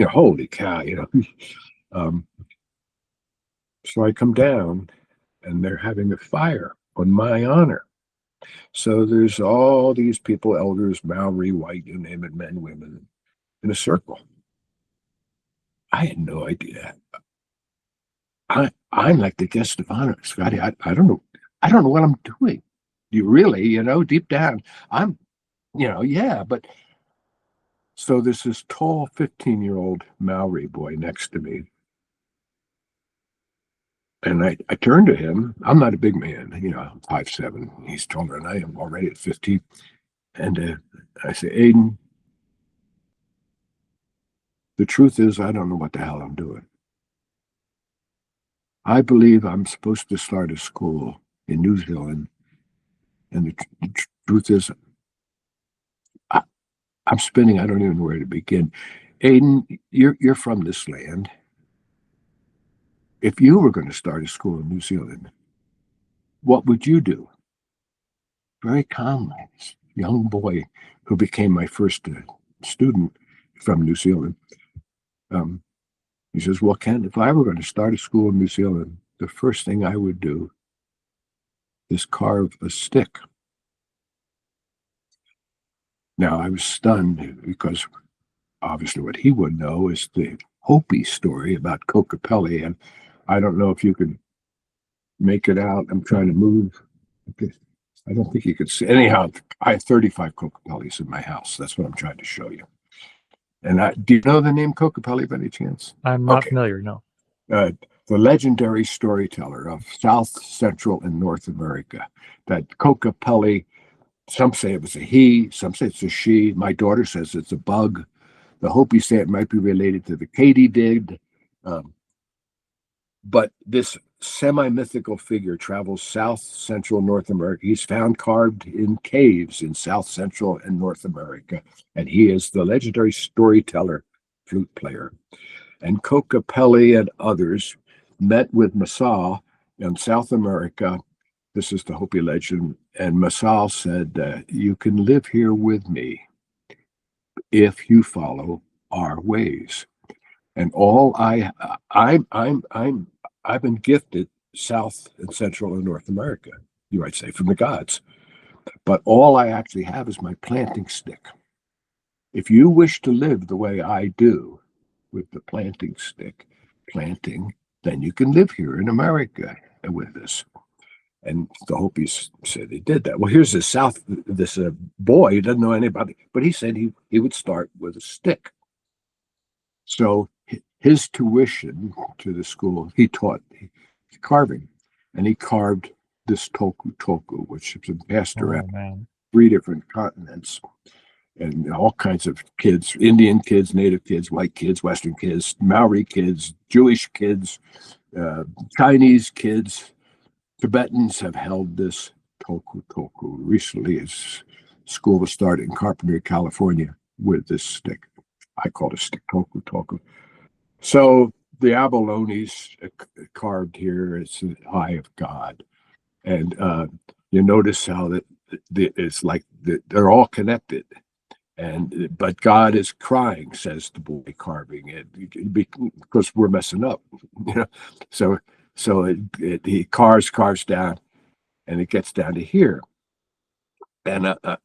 holy cow, So I come down and they're having a fire on my honor. So there's all these people, elders, Maori, white, you name it, men, women, in a circle. I had no idea. I'm like the guest of honor, Scottie. I don't know. I don't know what I'm doing. You really, deep down, I'm, yeah. But so there's this tall 15-year-old Maori boy next to me. And I turned to him. I'm not a big man, I'm 5'7". He's taller than I am already at 50. And I say, Aiden, the truth is, I don't know what the hell I'm doing. I believe I'm supposed to start a school in New Zealand. And the truth is, I'm spinning. I don't even know where to begin. Aiden, you're from this land. If you were going to start a school in New Zealand, what would you do? Very calmly, this young boy who became my first student from New Zealand. He says, well, Kent, if I were going to start a school in New Zealand, the first thing I would do is carve a stick. Now, I was stunned because obviously what he would know is the Hopi story about Kokopelli, and I don't know if you can make it out. I'm trying to move. I don't think you could see. Anyhow, I have 35 Kokopellis in my house. That's what I'm trying to show you. And do you know the name Kokopelli by any chance? I'm not familiar, no. The legendary storyteller of South, Central, and North America. That Kokopelli, some say it was a he, some say it's a she. My daughter says it's a bug. The Hopi say it might be related to the katydid. But this semi-mythical figure travels South, Central North America. He's found carved in caves in South, Central, and North America. And he is the legendary storyteller, flute player. And Kokopelli and others met with Masao in South America. This is the Hopi legend. And Masao said, you can live here with me if you follow our ways. And I've been gifted South and Central and North America, you might say, from the gods. But all I actually have is my planting stick. If you wish to live the way I do, with the planting stick, planting, then you can live here in America with us. And the Hopis said they did that. Well, here's this boy, he doesn't know anybody, but he said he would start with a stick. So his tuition to the school, he taught carving, and he carved this toku, which has been passed around 3 different continents. And all kinds of kids, Indian kids, native kids, white kids, Western kids, Maori kids, Jewish kids, Chinese kids, Tibetans have held this toku toku. Recently, his school was started in Carpenter, California, with this stick. I call it a stick toku toku. So the abalone's carved here. It's the eye of God, and you notice how that it's like they're all connected. But God is crying, says the boy carving it, because we're messing up, you know. So he carves down, and it gets down to here. And of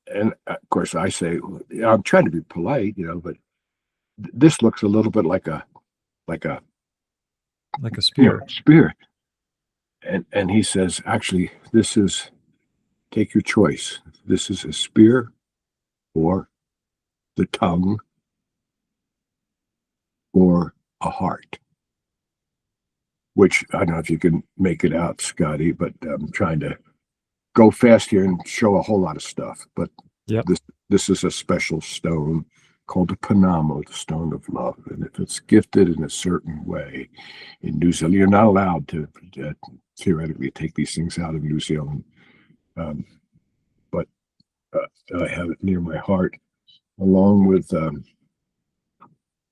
course I say, I'm trying to be polite, you know, but this looks a little bit like a spear. Spear. And he says, actually, this is, take your choice. This is a spear or the tongue or a heart. Which I don't know if you can make it out, Scottie, but I'm trying to go fast here and show a whole lot of stuff. But this is a special stone called the Panamo, the stone of love. And if it's gifted in a certain way in New Zealand, you're not allowed to theoretically take these things out of New Zealand. But I have it near my heart, along with,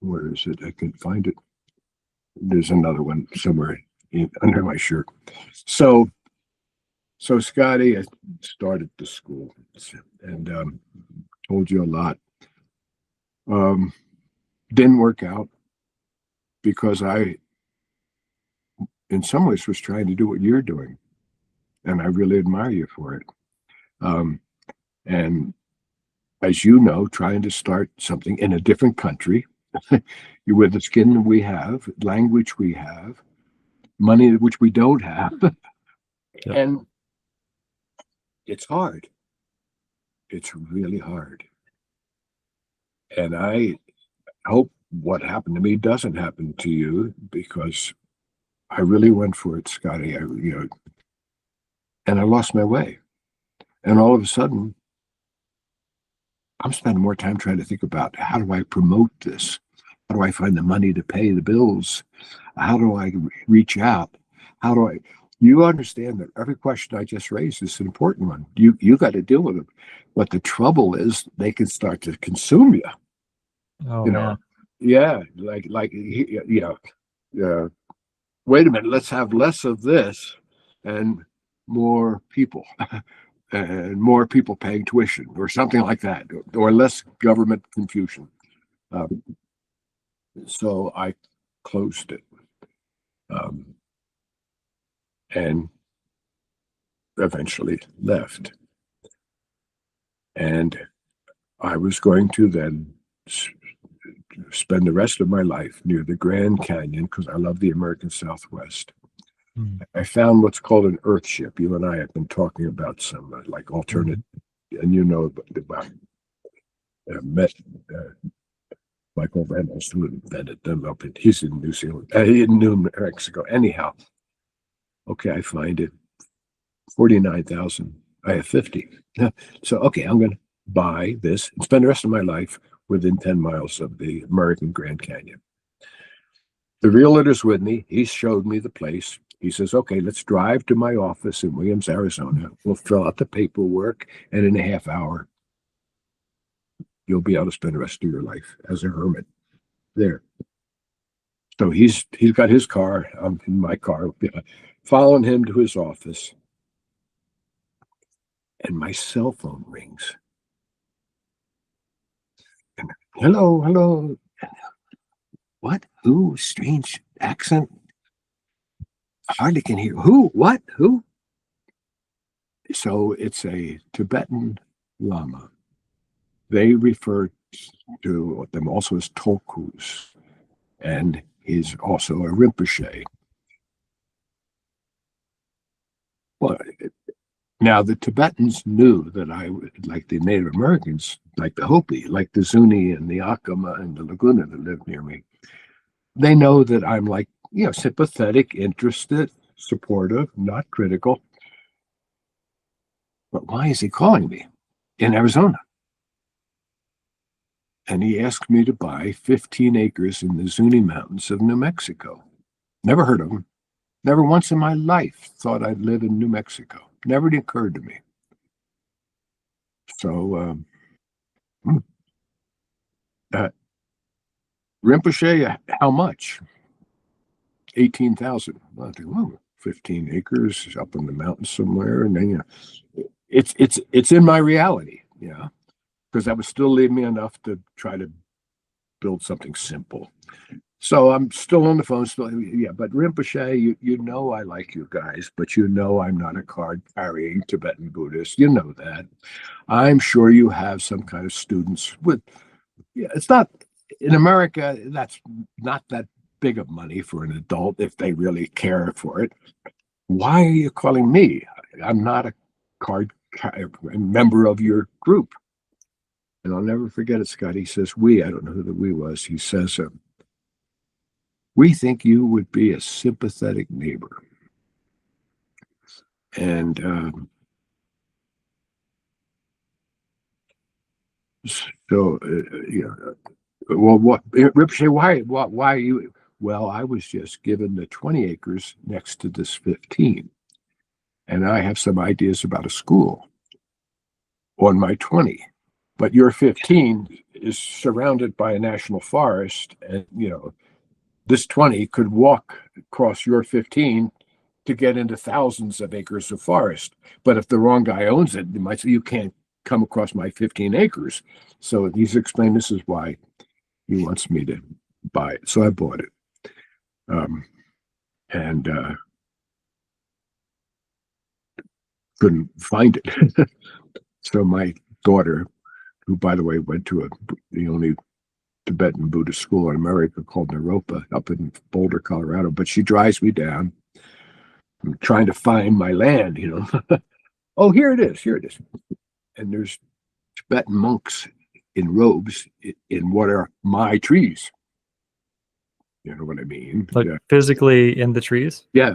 where is it? I can find it. There's another one somewhere under my shirt. So Scottie, I started the school and told you a lot. Didn't work out because I, in some ways, was trying to do what you're doing, and I really admire you for it. And as you know, trying to start something in a different country, with the skin we have, language we have, money which we don't have, and it's hard. It's really hard. And I hope what happened to me doesn't happen to you, because I really went for it, Scottie. And I lost my way. And all of a sudden, I'm spending more time trying to think about, how do I promote this? How do I find the money to pay the bills? How do I reach out? You understand that every question I just raised is an important one. You got to deal with it. But the trouble is, they can start to consume you. Oh, you know, man. yeah, wait a minute, let's have less of this and more people. And more people paying tuition or something like that, or less government confusion. So I closed it, and eventually left. And I was going to then spend the rest of my life near the Grand Canyon, because I love the American Southwest. I found what's called an earth ship. You and I have been talking about some like alternate, and you know about Michael Reynolds, who invented them he's in New Zealand, in New Mexico. Anyhow, okay, I find it 49,000. I have 50. So okay, I'm going to buy this and spend the rest of my life within 10 miles of the American Grand Canyon. The realtor's with me. He showed me the place. He says, okay, let's drive to my office in Williams, Arizona. We'll fill out the paperwork, and in a half hour, you'll be able to spend the rest of your life as a hermit there. So he's got his car. I'm in my car, following him to his office. And my cell phone rings. And, hello. What? Who? Strange accent. Hardly can hear. Who? What? Who? So it's a Tibetan Lama. They refer to them also as tokus, and he's also a Rinpoche. Well, now the Tibetans knew that I would, like the Native Americans, like the Hopi, like the Zuni and the Akama and the Laguna that live near me. They know that I'm like, sympathetic, interested, supportive, not critical. But why is he calling me in Arizona? And he asked me to buy 15 acres in the Zuni Mountains of New Mexico. Never heard of them. Never once in my life thought I'd live in New Mexico. Never occurred to me. So, Rinpoche, how much? 18,000. Well, I think, well, 15 acres up in the mountains somewhere, and then it's in my reality, because that would still leave me enough to try to build something simple. So I'm still on the phone, but Rinpoche, you know I like you guys, but you know I'm not a card-carrying Tibetan Buddhist. You know that. I'm sure you have some kind of students with, it's not, in America, that's not that big of money for an adult if they really care for it. Why are you calling me? I'm not a member of your group. And I'll never forget it, Scott. He says, I don't know who the we was. He says, we think you would be a sympathetic neighbor. And so, well, what, Rinpoche, why you? Well, I was just given the 20 acres next to this 15. And I have some ideas about a school on my 20. But your 15 is surrounded by a national forest. And, this 20 could walk across your 15 to get into thousands of acres of forest. But if the wrong guy owns it, they might say, you can't come across my 15 acres. So he's explained this is why he wants me to buy it. So I bought it. And couldn't find it. So my daughter, who, by the way, went to the only Tibetan Buddhist school in America called Naropa up in Boulder, Colorado, but she drives me down. I'm trying to find my land, Oh, here it is. And there's Tibetan monks in robes in what are my trees. You know what I mean? Like physically in the trees? Yeah.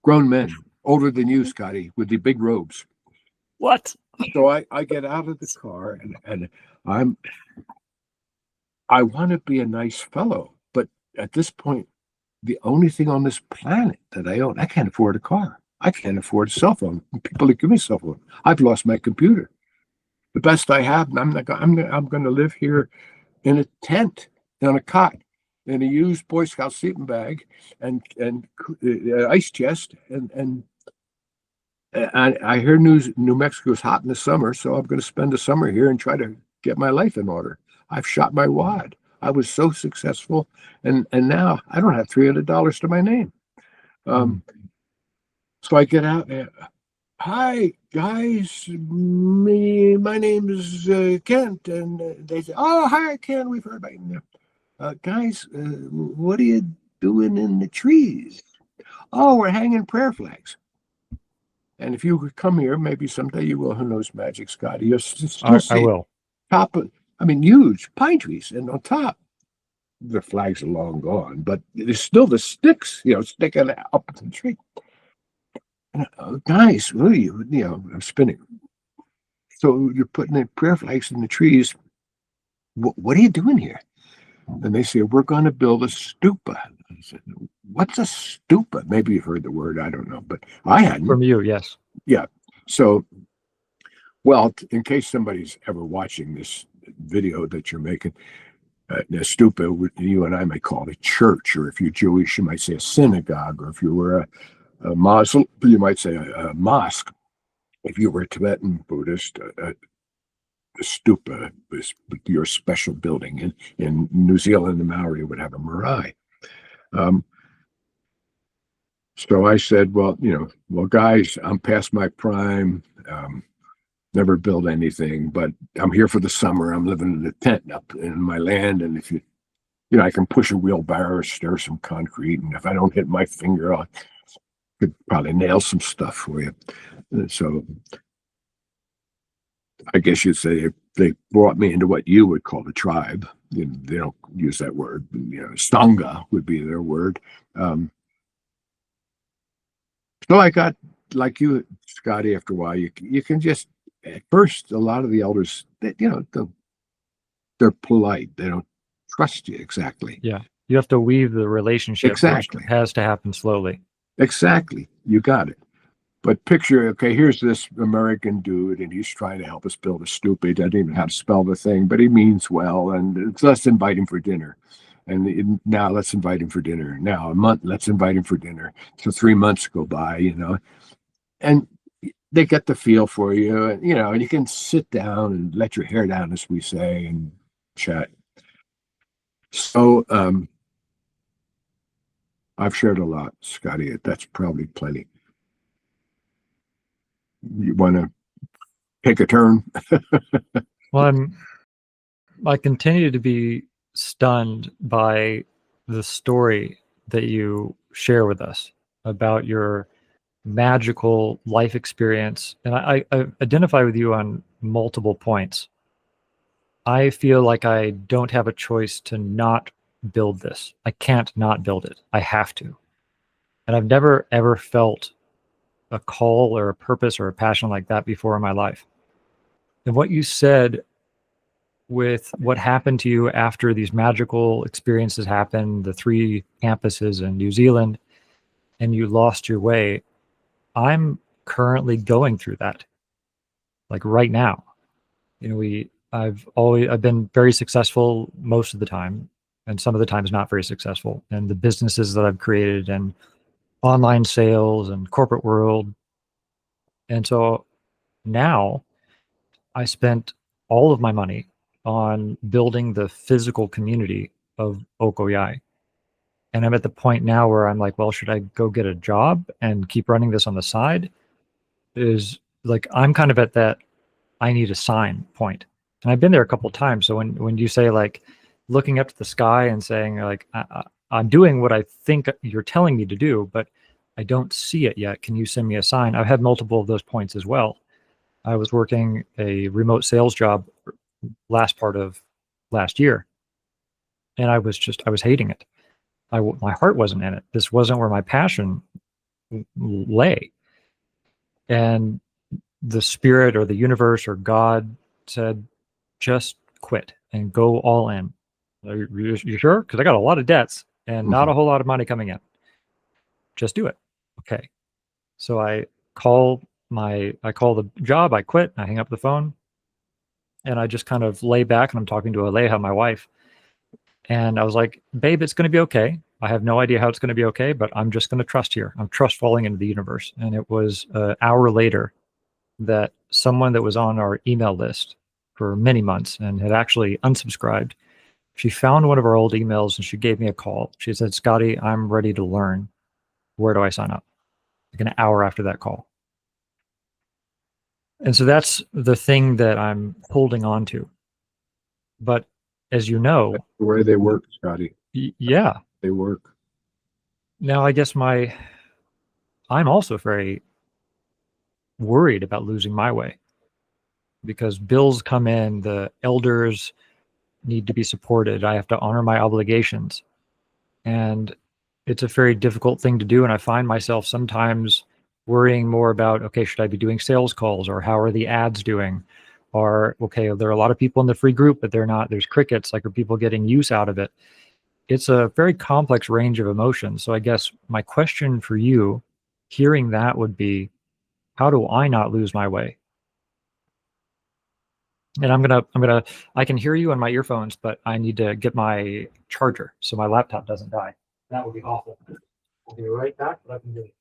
Grown men, older than you, Scottie, with the big robes. What? So I get out of the car and I want to be a nice fellow, but at this point, the only thing on this planet that I own, I can't afford a car. I can't afford a cell phone. People that give me a cell phone. I've lost my computer. The best I have, I'm going to live here in a tent, on a cot, in a used Boy Scout sleeping bag, and ice chest, and I hear New Mexico's hot in the summer, so I'm going to spend the summer here and try to get my life in order. I've shot my wad. I was so successful, and now I don't have $300 to my name. So I get out there. Hi, guys. My name is Kent, and they say, "Oh, hi, Kent. We've heard about you." Guys, what are you doing in the trees? Oh, we're hanging prayer flags. And if you could come here, maybe someday you will. Who knows magic, Scottie? You'll still see I will. Huge pine trees, and on top, the flags are long gone, but there's still the sticks, sticking up the tree. Guys, what are you? I'm spinning. So you're putting the prayer flags in the trees. What are you doing here? And they say, we're going to build a stupa. I said, what's a stupa? Maybe you've heard the word. I don't know, but I hadn't. From you, yes. Yeah. So, well, in case somebody's ever watching this video that you're making, a stupa, you and I might call it a church, or if you're Jewish, you might say a synagogue, or if you were a Muslim, you might say a mosque. If you were a Tibetan Buddhist, a stupa was your special building. In New Zealand, the Maori would have a marae. So I said, well, guys, I'm past my prime. Never build anything, but I'm here for the summer. I'm living in a tent up in my land, and if I can push a wheelbarrow, stir some concrete, and if I don't hit my finger, I could probably nail some stuff for you. So I guess you'd say they brought me into what you would call the tribe. They don't use that word. Sangha would be their word. So I got, like you, Scottie, after a while, you can just, at first, a lot of the elders, they're polite. They don't trust you exactly. Yeah. You have to weave the relationship. Exactly. Which has to happen slowly. Exactly. You got it. But picture, okay, here's this American dude, and he's trying to help us build a stoop. He doesn't even have to spell the thing, but he means well. And let's invite him for dinner. And now let's invite him for dinner. Now a month, let's invite him for dinner. So 3 months go by, and they get the feel for you, and and you can sit down and let your hair down, as we say, and chat. So I've shared a lot, Scottie. That's probably plenty. You want to take a turn? Well, I continue to be stunned by the story that you share with us about your magical life experience. And I identify with you on multiple points. I feel like I don't have a choice to not build this. I can't not build it. I have to. And I've never, ever felt a call or a purpose or a passion like that before in my life. And what you said with what happened to you after these magical experiences happened, the 3 campuses in New Zealand, and you lost your way, I'm currently going through that, like right now. I've been very successful most of the time, and some of the times not very successful. And the businesses that I've created and online sales and corporate world. And so now I spent all of my money on building the physical community of Ocóyái. And I'm at the point now where I'm like, well, should I go get a job and keep running this on the side? Is like, I'm kind of at that I need a sign point. And I've been there a couple of times. So when you say like looking up to the sky and saying like, I'm doing what I think you're telling me to do, but I don't see it yet. Can you send me a sign? I've had multiple of those points as well. I was working a remote sales job last part of last year, and I was hating it. My heart wasn't in it. This wasn't where my passion lay. And the spirit or the universe or God said, just quit and go all in. You sure? Because I got a lot of debts and not a whole lot of money coming in. Just do it. Okay. So I call the job, I quit, I hang up the phone, and I just kind of lay back and I'm talking to Aleha, my wife. And I was like, babe, it's going to be okay. I have no idea how it's going to be okay, but I'm just going to trust here. I'm trust falling into the universe. And it was an hour later that someone that was on our email list for many months and had actually unsubscribed, she found one of our old emails and she gave me a call. She said, Scottie, I'm ready to learn. Where do I sign up? Like an hour after that call. And so that's the thing that I'm holding on to. But as you know, that's the way they work, Scottie. Yeah, they work. Now, I guess I'm also very worried about losing my way because bills come in, the elders need to be supported. I have to honor my obligations. And it's a very difficult thing to do. And I find myself sometimes worrying more about, okay, should I be doing sales calls, or how are the ads doing? Or, okay, there are a lot of people in the free group, but there's crickets. Like, are people getting use out of it? It's a very complex range of emotions. So I guess my question for you, hearing that, would be, how do I not lose my way? And I can hear you on my earphones, but I need to get my charger so my laptop doesn't die. That would be awful. I'll be right back, but I can do it.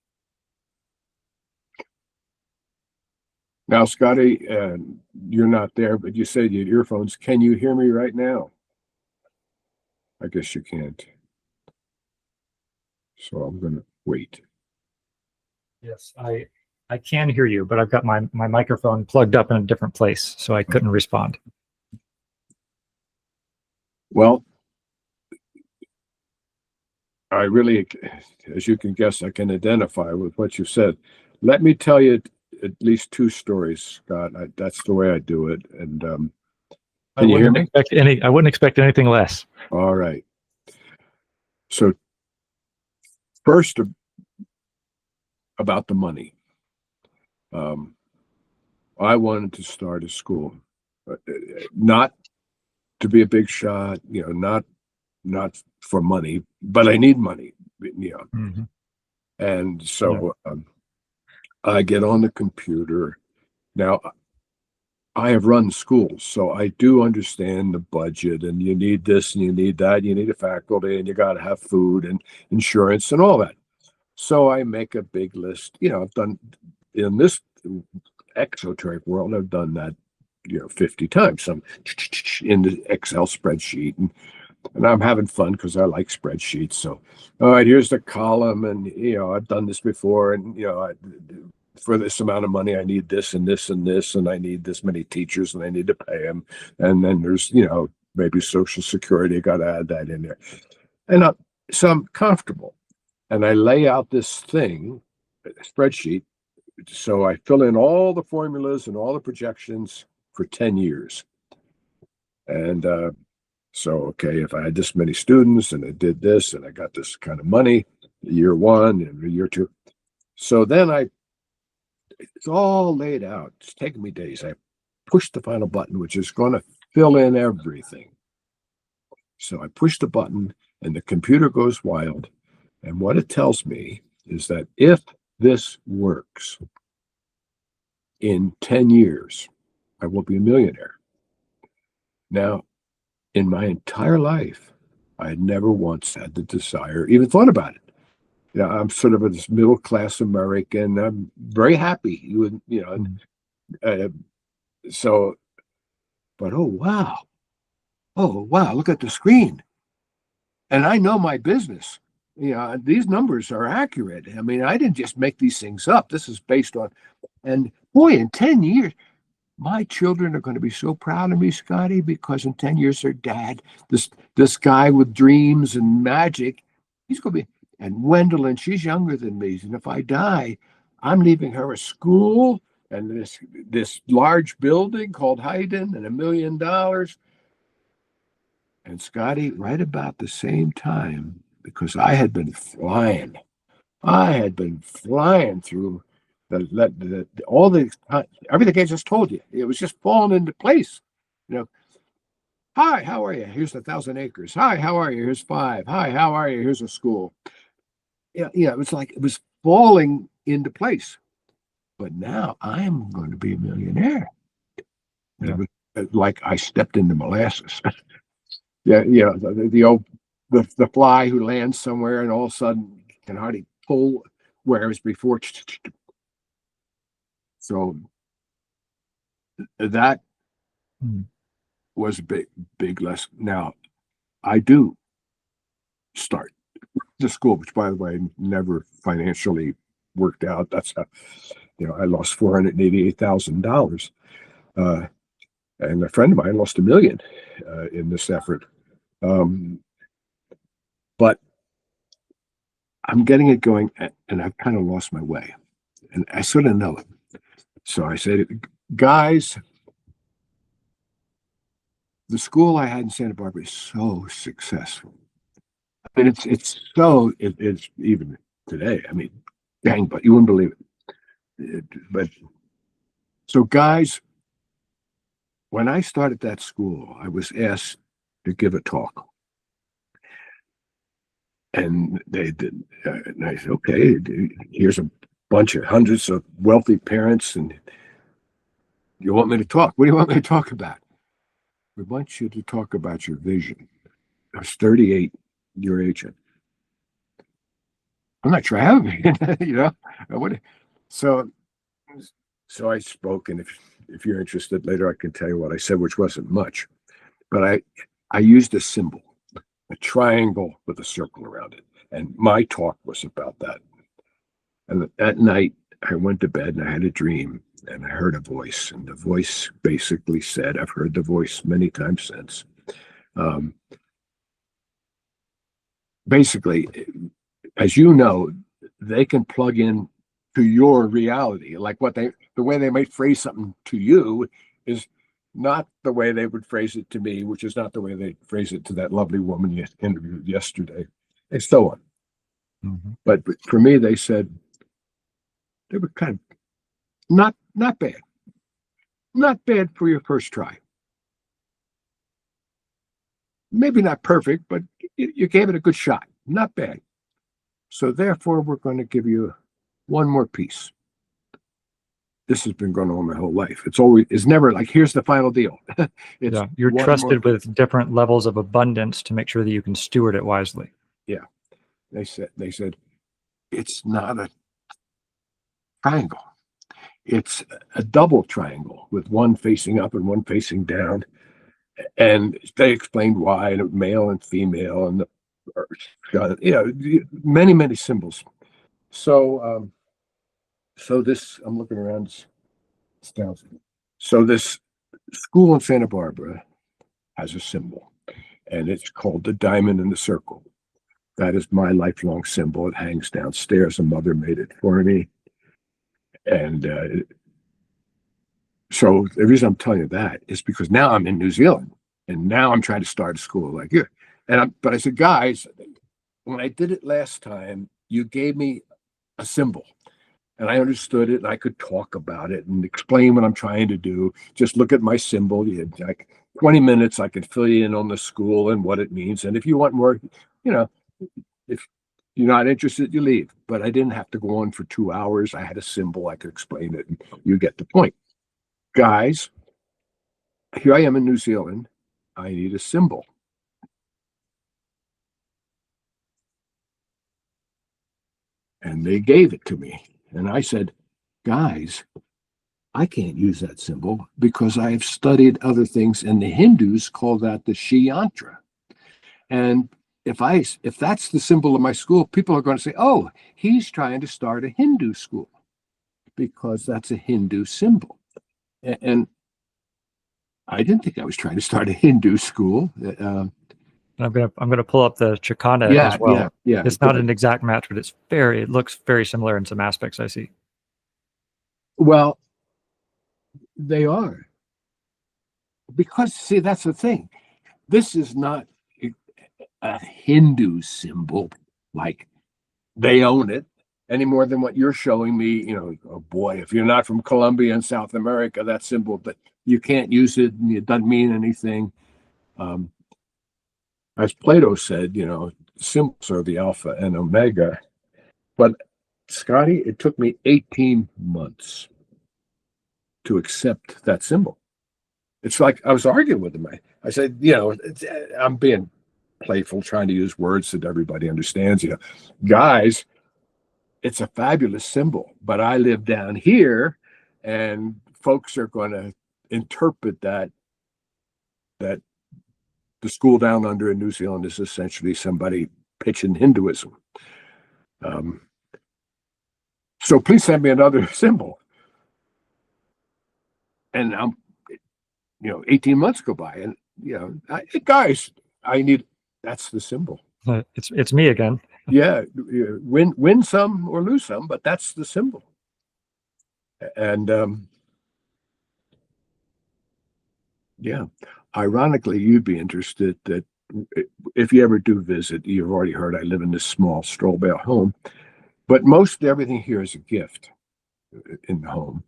Now, Scottie, you're not there, but you said you had earphones. Can you hear me right now? I guess you can't. So I'm going to wait. Yes, I can hear you, but I've got my microphone plugged up in a different place, so I couldn't respond. Well, I really, as you can guess, I can identify with what you said. Let me tell you at least 2 stories, Scott. That's the way I do it. And can you hear me? I wouldn't expect anything less. All right. So first, about the money. I wanted to start a school, not to be a big shot, not for money, but I need money, Mm-hmm. And so I get on the computer. Now, I have run schools, so I do understand the budget, and you need this and you need that. You need a faculty, and you got to have food and insurance and all that. So I make a big list. I've done in this exoteric world, I've done that, 50 times. Some in the Excel spreadsheet, and I'm having fun because I like spreadsheets. So, all right, here's the column, and I've done this before, and for this amount of money, I need this and this and this, and I need this many teachers, and I need to pay them. And then there's, maybe Social Security. I got to add that in there, and so I'm comfortable, and I lay out this thing, spreadsheet. So I fill in all the formulas and all the projections for 10 years, and so, okay, if I had this many students and I did this and I got this kind of money, year one and year two. So then it's all laid out. It's taken me days. I push the final button, which is going to fill in everything. So I push the button and the computer goes wild. And what it tells me is that if this works, in 10 years, I will be a millionaire. Now, in my entire life, I had never once had the desire, even thought about it. I'm sort of a middle-class American. I'm very happy. So, but oh wow, look at the screen. And I know my business. These numbers are accurate. I mean, I didn't just make these things up. This is based on, and boy, in 10 years, my children are going to be so proud of me, Scottie, because in 10 years, their dad, this guy with dreams and magic, he's going to be, and Gwendolyn, she's younger than me. And if I die, I'm leaving her a school and this large building called Hayden and $1 million. And Scottie, right about the same time, because I had been flying through everything I just told you. It was just falling into place. Hi, how are you? Here's 1,000 acres. Hi, how are you? Here's 5. Hi, how are you? Here's a school. It was like it was falling into place. But now I am going to be a millionaire. Yeah. It was like I stepped into molasses. The old the fly who lands somewhere and all of a sudden can hardly pull, whereas before. So that was a big lesson. Now, I do start the school, which, by the way, never financially worked out. That's how, I lost $488,000. And a friend of mine lost $1 million in this effort. But I'm getting it going, and I've kind of lost my way. And I sort of know it. So I said, guys, the school I had in Santa Barbara is so successful. I mean, it's even today. I mean, dang, but you wouldn't believe it. But so, guys, when I started that school, I was asked to give a talk, and they did. And I said, okay, here's a bunch of hundreds of wealthy parents, and you want me to talk? What do you want me to talk about? We want you to talk about your vision. I was 38, your age. I'm not sure I have it, So I spoke, and if you're interested later, I can tell you what I said, which wasn't much. But I used a symbol, a triangle with a circle around it. And my talk was about that. And that night, I went to bed and I had a dream, and I heard a voice. And the voice basically said, I've heard the voice many times since. Basically, as you know, they can plug in to your reality. Like the way they might phrase something to you is not the way they would phrase it to me, which is not the way they phrase it to that lovely woman you interviewed yesterday, and so on. Mm-hmm. But for me, they said they were kind of not bad for your first try. Maybe not perfect, but you gave it a good shot. Not bad. So therefore, we're going to give you one more piece. this has been going on my whole life. It's never like, here's the final deal. It's Yeah, you're trusted with different levels of abundance to make sure that you can steward it wisely. Yeah. They said, it's not a triangle. It's a double triangle with one facing up and one facing down. And they explained why, and male and female, and many, many symbols. So, so this, I'm looking around. So this school in Santa Barbara has a symbol, and it's called the diamond in the circle. That is my lifelong symbol. It hangs downstairs. A mother made it for me. And so the reason I'm telling you that is because now I'm in New Zealand, and now I'm trying to start a school like you. But I said, guys, when I did it last time, you gave me a symbol, and I understood it, and I could talk about it and explain what I'm trying to do. Just look at my symbol. You had like 20 minutes. I could fill you in on the school and what it means. And if you want more, if you're not interested, you leave. But I didn't have to go on for 2 hours. I had a symbol. I could explain it, and you get the point. Guys, here I am in New Zealand. I need a symbol. And they gave it to me. And I said, guys, I can't use that symbol because I have studied other things, and the Hindus call that the Yantra. And if that's the symbol of my school, people are going to say, oh, he's trying to start a Hindu school because that's a Hindu symbol. And I didn't think I was trying to start a Hindu school. I'm gonna pull up the Chicana as well. Yeah. It's not an exact match, but it looks very similar in some aspects I see. Well, they are. Because, see, that's the thing. This is not a Hindu symbol, like they own it, any more than what you're showing me. Oh boy, if you're not from Colombia and South America, that symbol, but you can't use it, and it doesn't mean anything. As Plato said, symbols are the alpha and omega. But Scottie, it took me 18 months to accept that symbol. It's like I was arguing with him. I said, I'm being playful, trying to use words that everybody understands. Guys, it's a fabulous symbol, but I live down here, and folks are going to interpret that the school down under in New Zealand is essentially somebody pitching Hinduism. So please send me another symbol. And 18 months go by, and guys, that's the symbol. It's me again. Yeah, win some or lose some, but that's the symbol. And ironically, you'd be interested that if you ever do visit, you've already heard I live in this small straw bale home, but most everything here is a gift in the home.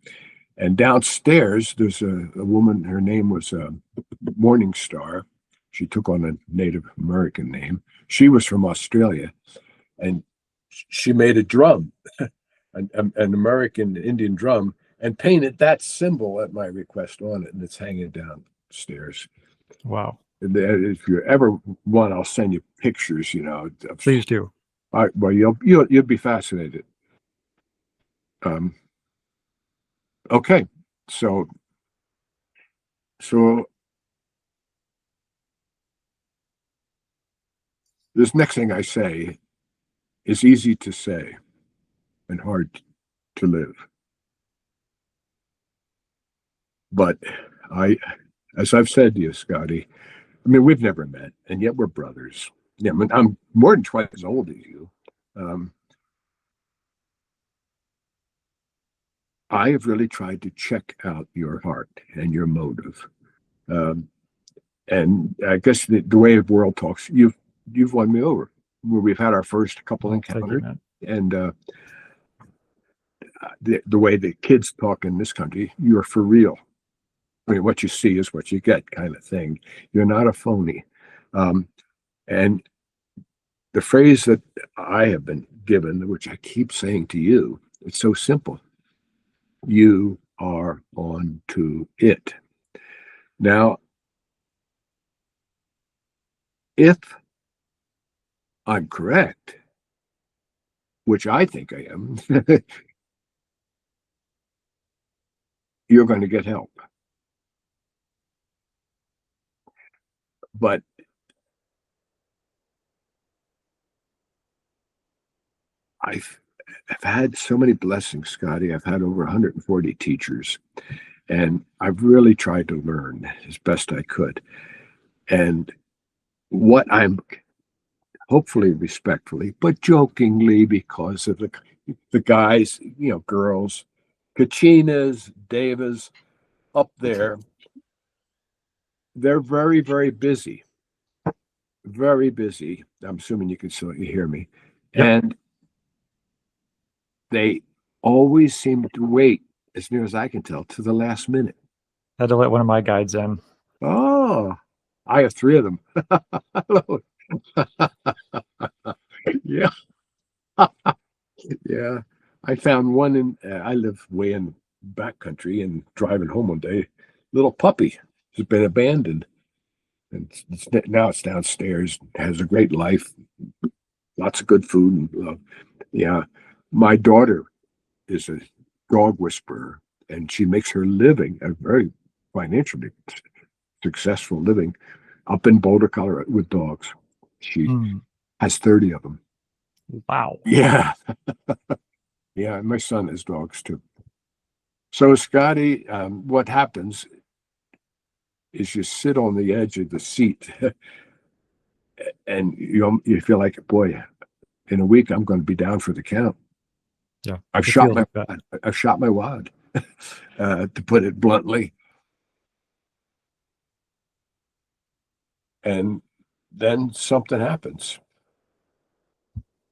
And downstairs, there's a woman, her name was Morning Star. She took on a Native American name. She was from Australia, and she made a drum, an American Indian drum, and painted that symbol at my request on it, and it's hanging downstairs. Wow. And if you ever want, I'll send you pictures, Please do. All right, well, you'll be fascinated. Okay, so this next thing I say is easy to say and hard to live. But as I've said to you, Scottie, we've never met, and yet we're brothers. Yeah, I'm more than twice as old as you. I have really tried to check out your heart and your motive. And I guess the way the world talks, you've won me over. Where we've had our first couple encounters, and the way the kids talk in this country, you're for real. What you see is what you get, kind of thing. You're not a phony. And the phrase that I have been given, which I keep saying to you, it's so simple. You are on to it. Now, if I'm correct, which I think I am, you're going to get help. But I've had so many blessings, Scottie. I've had over 140 teachers, and I've really tried to learn as best I could. And what I'm hopefully respectfully, but jokingly, because of the guys, girls, Kachinas, Devas up there, they're very, very busy. Very busy. I'm assuming you can still hear me. Yep. And they always seem to wait, as near as I can tell, to the last minute. Had to let one of my guides in. Oh, I have 3 of them. Hello. Yeah. Yeah. I found one I live way in backcountry, and driving home one day, little puppy has been abandoned. And now it's downstairs, has a great life, lots of good food and love. Yeah. My daughter is a dog whisperer, and she makes her living, a very financially successful living, up in Boulder, Colorado, with dogs. She has 30 of them. Wow. Yeah. Yeah, my son has dogs too. So, Scottie, what happens is you sit on the edge of the seat and you feel like, boy, in a week I'm going to be down for the count. Yeah, I've shot my wad, to put it bluntly. And then something happens.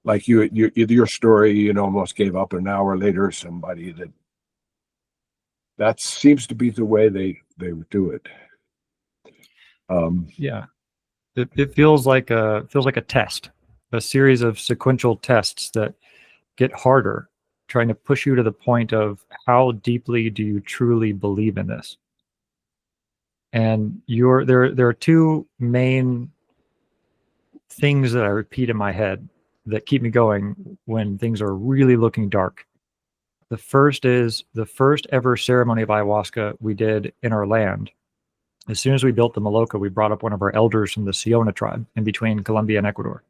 Like your story, almost gave up an hour later. Somebody that seems to be the way they do it. Yeah, it feels like a test, a series of sequential tests that get harder, trying to push you to the point of how deeply do you truly believe in this. And there are 2 main things that I repeat in my head that keep me going when things are really looking dark. The first is the first ever ceremony of ayahuasca we did in our land. As soon as we built the Maloka, we brought up one of our elders from the Siona tribe in between Colombia and Ecuador.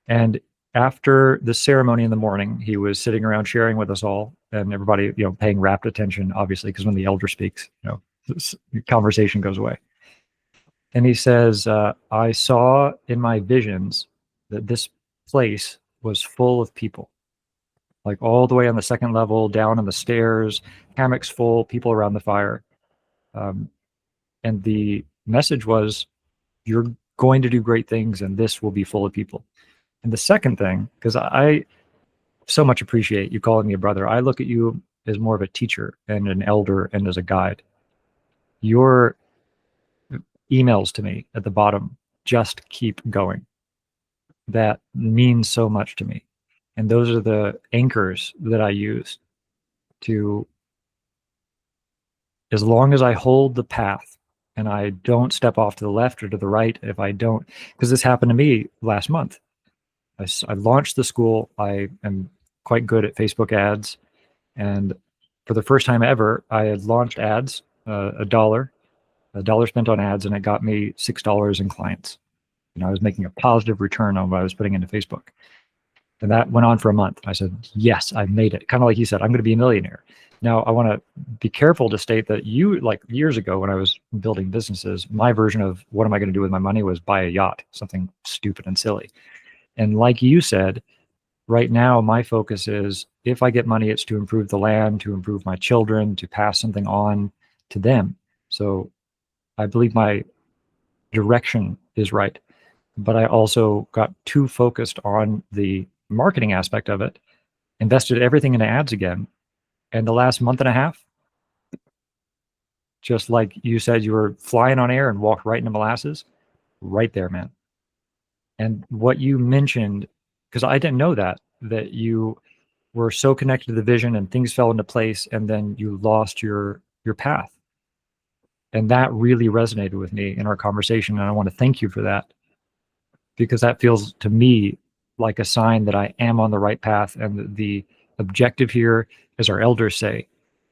And after the ceremony in the morning, he was sitting around sharing with us all, and everybody, paying rapt attention, obviously, because when the elder speaks, this conversation goes away. And he says, I saw in my visions that this place was full of people, like all the way on the second level, down on the stairs, hammocks full, people around the fire. And the message was, you're going to do great things, and this will be full of people. And the second thing, because I so much appreciate you calling me a brother, I look at you as more of a teacher and an elder and as a guide. Your emails to me at the bottom, just keep going. That means so much to me. And those are the anchors that I use to, as long as I hold the path and I don't step off to the left or to the right, if I don't, because this happened to me last month. I launched the school. I am quite good at Facebook ads. And for the first time ever, I had launched ads, a dollar spent on ads, and it got me $6 in clients. I was making a positive return on what I was putting into Facebook. And that went on for a month. I said, yes, I made it. Kind of like you said, I'm going to be a millionaire. Now, I want to be careful to state that like years ago when I was building businesses, my version of what am I going to do with my money was buy a yacht, something stupid and silly. And like you said, right now, my focus is, if I get money, it's to improve the land, to improve my children, to pass something on to them. So I believe my direction is right. But I also got too focused on the marketing aspect of it, invested everything into ads again. And the last month and a half, just like you said, you were flying on air and walked right into molasses, right there, man. And what you mentioned, because I didn't know that you were so connected to the vision and things fell into place, and then you lost your path. And that really resonated with me in our conversation, and I want to thank you for that, because that feels to me like a sign that I am on the right path. And the objective here, as our elders say,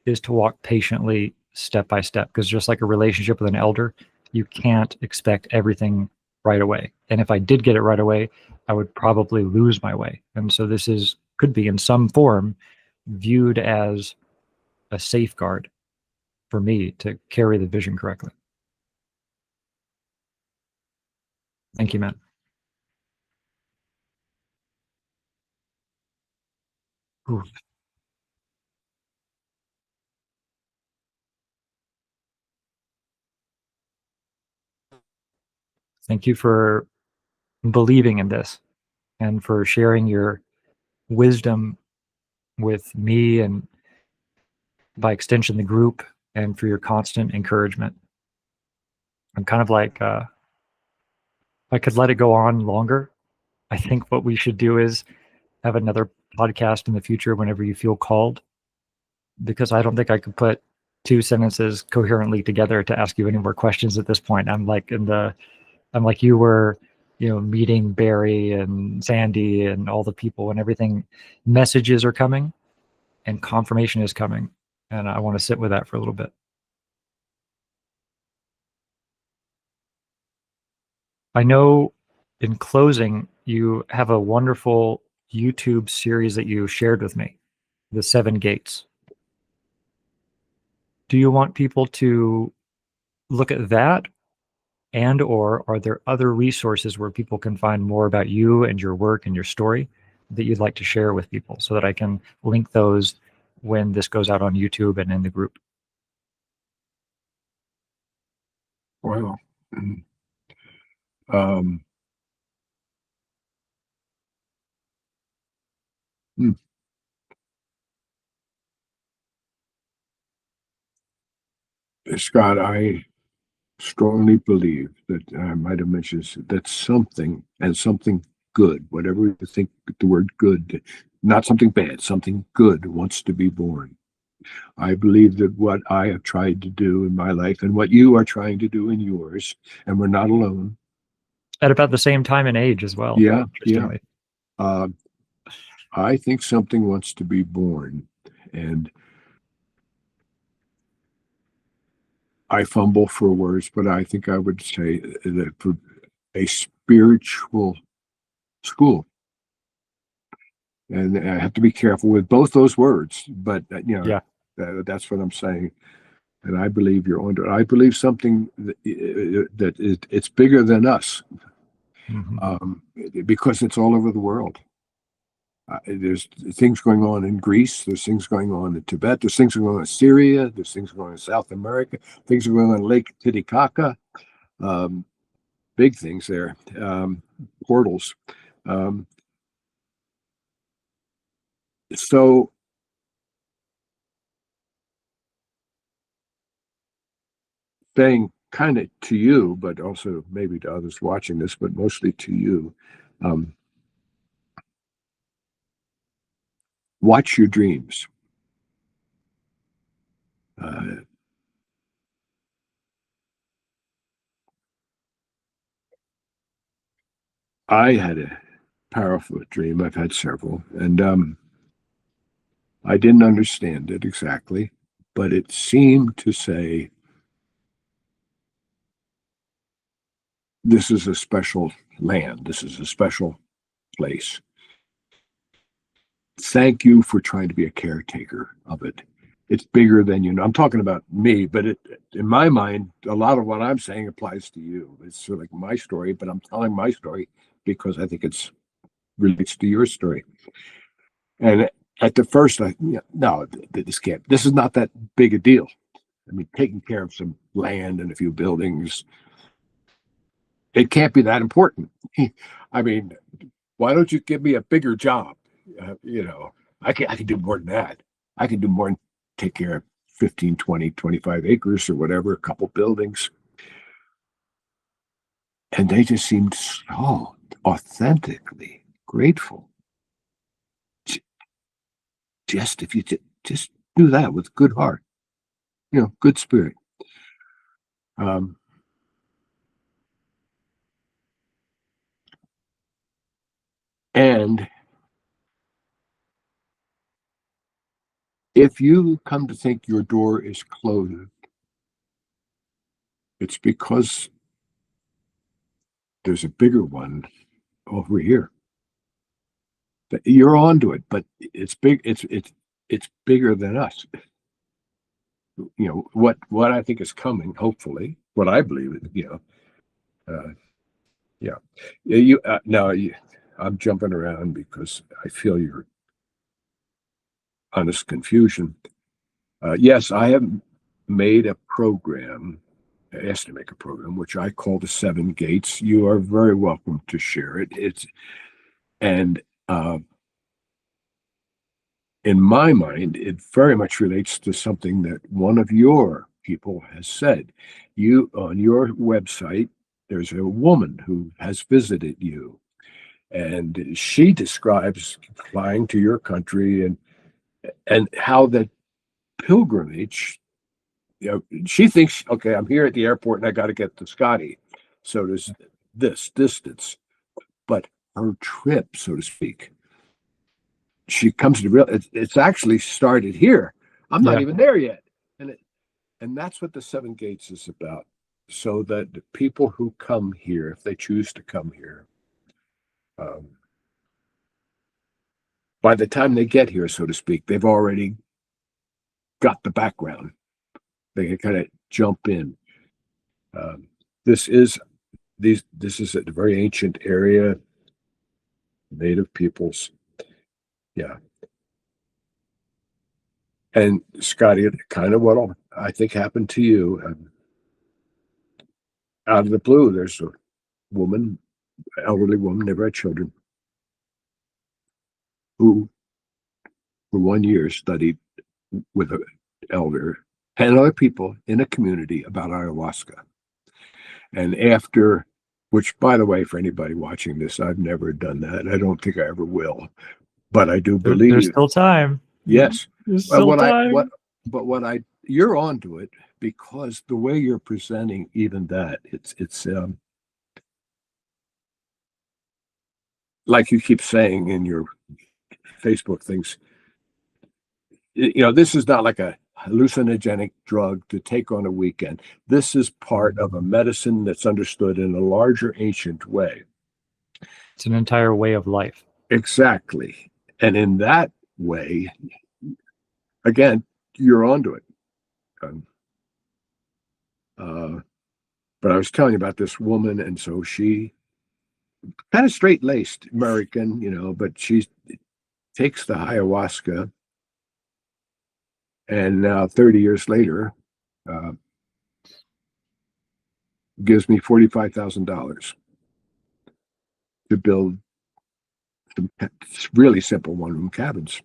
is to walk patiently step by step, because just like a relationship with an elder, you can't expect everything right away. And if I did get it right away, I would probably lose my way. And so this could be in some form viewed as a safeguard for me to carry the vision correctly. Thank you, Matt. Ooh. Thank you for believing in this and for sharing your wisdom with me and by extension the group, and for your constant encouragement. I'm kind of like, I could let it go on longer. I think what we should do is have another podcast in the future whenever you feel called, because I don't think I could put two sentences coherently together to ask you any more questions at this point. I'm like you were, meeting Barry and Sandy and all the people and everything. Messages are coming and confirmation is coming. And I want to sit with that for a little bit. I know in closing, you have a wonderful YouTube series that you shared with me, The 7 Gates. Do you want people to look at that? And or are there other resources where people can find more about you and your work and your story that you'd like to share with people, so that I can link those when this goes out on YouTube and in the group? Well, um, hmm. Scott, I strongly believe that I might have mentioned that something, and something good, whatever you think the word good, not something bad, something good wants to be born. I believe that what I have tried to do in my life and what you are trying to do in yours, and we're not alone. At about the same time and age as well, Yeah, yeah. interestingly. I think something wants to be born, and I fumble for words, but I think I would say that for a spiritual school. And I have to be careful with both those words, but Yeah. that's what I'm saying. And I believe you're onto it. I believe something it's bigger than us, um, because it's all over the world. There's things going on in Greece. There's things going on in Tibet. There's things going on in Syria. There's things going on in South America. Things are going on in Lake Titicaca. Um, Big things there. Portals. Um, so saying kind of to you, but also maybe to others watching this, but mostly to you, um, watch your dreams. Uh, I had a powerful dream. I've had several, and I didn't understand it exactly, but it seemed to say, this is a special land. This is a special place. Thank you for trying to be a caretaker of it. It's bigger than you know. I'm talking about me, but in my mind, a lot of what I'm saying applies to you. It's sort of like my story, but I'm telling my story because I think it's relates to your story. And at the first, no, this can't. This is not that big a deal. I mean, taking care of some land and a few buildings, it can't be that important. I mean, why don't you give me a bigger job? I can do more than that. I can do more than take care of 15, 20, 25 acres or whatever, a couple buildings. And they just seemed so authentically grateful. just if you just do that with good heart, good spirit. And if you come to think your door is closed, it's because there's a bigger one over here. You're onto it, but it's big. It's bigger than us. What I think is coming. Hopefully, what I believe is, yeah. I'm jumping around because I feel your honest confusion. Yes, I have made a program, asked to make a program, which I call the Seven Gates. You are very welcome to share it. And in my mind, it very much relates to something that one of your people has said. You, on your website, there's a woman who has visited you, and she describes flying to your country and how the pilgrimage, she thinks, okay, I'm here at the airport and I got to get to Scottie. So there's this distance, but her trip, so to speak, she comes to realize it's actually started here. I'm not even there yet. And that's what the Seven Gates is about. So that the people who come here, if they choose to come here, by the time they get here, so to speak, they've already got the background. They can kind of jump in. This is a very ancient area, native peoples. Yeah. And Scottie, kind of what I think happened to you. Out of the blue, there's a woman, elderly woman, never had children, who for 1 year studied with an elder and other people in a community about ayahuasca. And after, which, by the way, for anybody watching this, I've never done that. I don't think I ever will, but I do believe there's still time. Yes. There's still time. You're onto it, because the way you're presenting even that, it's like you keep saying in your Facebook things, this is not like a hallucinogenic drug to take on a weekend. This is part of a medicine that's understood in a larger ancient way. It's an entire way of life. Exactly. And in that way, again, you're onto it. But I was telling you about this woman, and so she kind of straight-laced American, but she takes the ayahuasca, and now 30 years later, gives me $45,000 to build some really simple one-room cabins.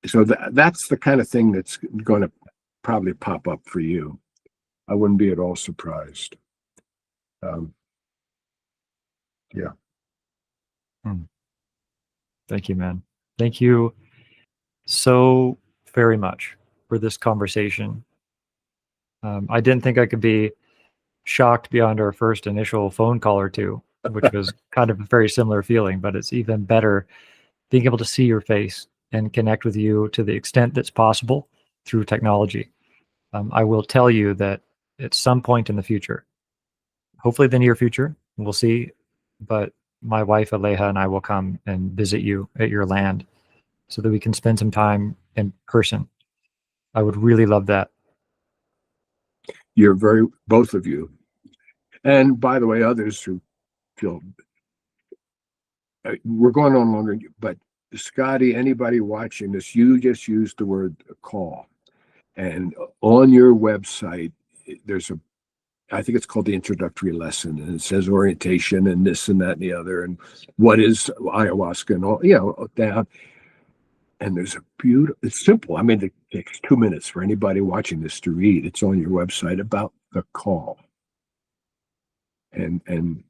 So that's the kind of thing that's going to probably pop up for you. I wouldn't be at all surprised. Yeah. Thank you, man. Thank you so very much for this conversation. I didn't think I could be shocked beyond our first initial phone call or two, which was kind of a very similar feeling, but it's even better being able to see your face and connect with you to the extent that's possible through technology. I will tell you that at some point in the future, hopefully the near future, we'll see, but my wife Aleha and I will come and visit you at your land so that we can spend some time in person. I would really love that. You're both of you. And by the way, others who feel, we're going on longer, but Scottie, anybody watching this, you just used the word call. And on your website, there's I think it's called the introductory lesson, and it says orientation and this and that and the other, and what is ayahuasca and all, down. And there's a beautiful, it's simple. I mean, it takes 2 minutes for anybody watching this to read. It's on your website about the call. And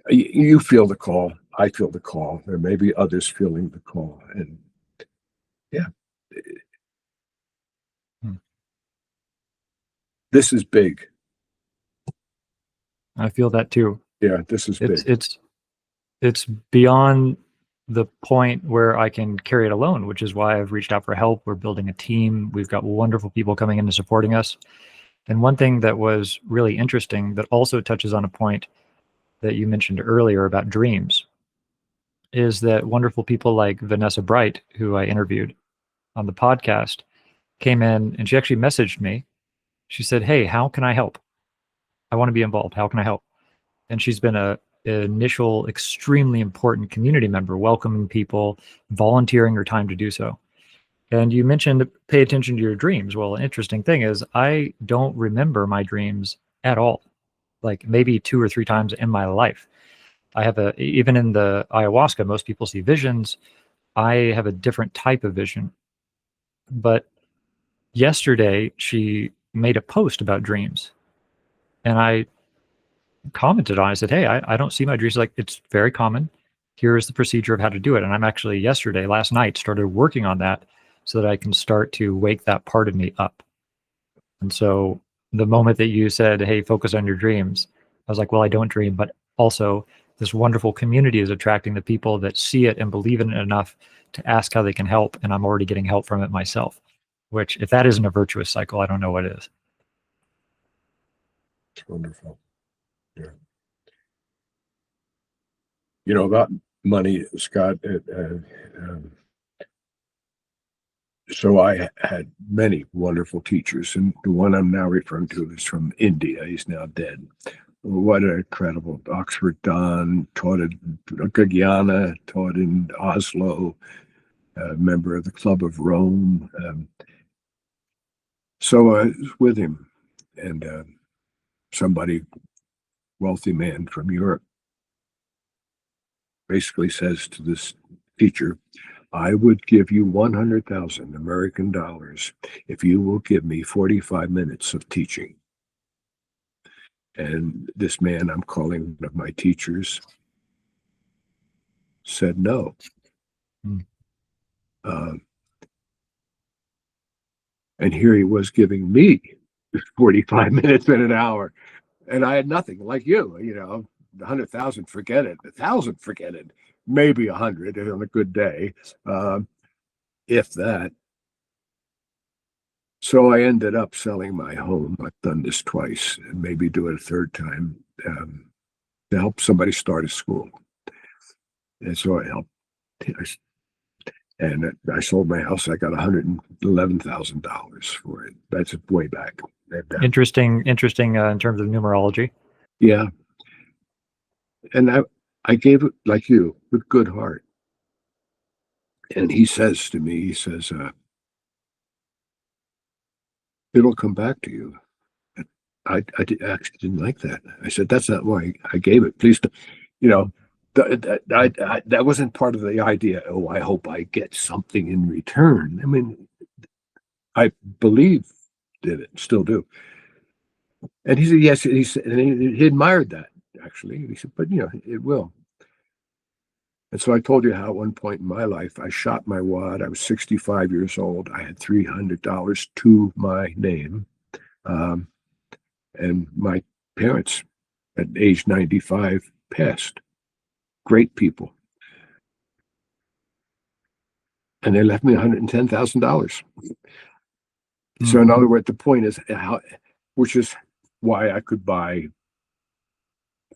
you feel the call. I feel the call. There may be others feeling the call. And yeah, this is big. I feel that too. Yeah, this is big. It's beyond the point where I can carry it alone, which is why I've reached out for help. We're building a team. We've got wonderful people coming in and supporting us. And one thing that was really interesting that also touches on a point that you mentioned earlier about dreams is that wonderful people like Vanessa Bright, who I interviewed on the podcast, came in and she actually messaged me. She said, "Hey, how can I help? I want to be involved. How can I help?" And she's been an initial extremely important community member, welcoming people, volunteering her time to do so. And you mentioned pay attention to your dreams. Well, an interesting thing is I don't remember my dreams at all, like maybe 2 or 3 times in my life. I have even in the ayahuasca, most people see visions. I have a different type of vision. But yesterday she made a post about dreams and I commented on it. I said, "Hey, I don't see my dreams." Like, it's very common. Here is the procedure of how to do it. And I'm actually last night, started working on that so that I can start to wake that part of me up. And so the moment that you said, "Hey, focus on your dreams," I was like, well, I don't dream, but also this wonderful community is attracting the people that see it and believe in it enough to ask how they can help. And I'm already getting help from it myself, which if that isn't a virtuous cycle, I don't know what is. It's wonderful. Yeah. You know, about money, Scott, so I had many wonderful teachers, and the one I'm now referring to is from India. He's now dead. What an incredible Oxford Don, taught at Guyana, taught in Oslo, a member of the Club of Rome. So I was with him, and somebody, wealthy man from Europe, basically says to this teacher, "I would give you 100,000 American dollars if you will give me 45 minutes of teaching." And this man, I'm calling one of my teachers, said no. Mm. And here he was giving me 45 minutes in an hour. And I had nothing, like you, 100,000, forget it. 1,000, forget it. Maybe 100 on a good day, if that. So I ended up selling my home. I've done this twice and maybe do it a third time, to help somebody start a school. And so I helped. And I sold my house. I got $111,000 for it. That's way back. And, Interesting in terms of numerology. yeah. And I gave it, like you, with good heart. And he says to me, it'll come back to you. I actually didn't like that. I said, that's not why I gave it. Please, that wasn't part of the idea. Oh, I hope I get something in return. I mean, I believe in it, still do. And he said, yes. He said, and he admired that, actually. He said, but it will. And so I told you how at one point in my life, I shot my wad. I was 65 years old. I had $300 to my name. And my parents at age 95 passed. Great people. And they left me $110,000. So in other words, the point is which is why I could buy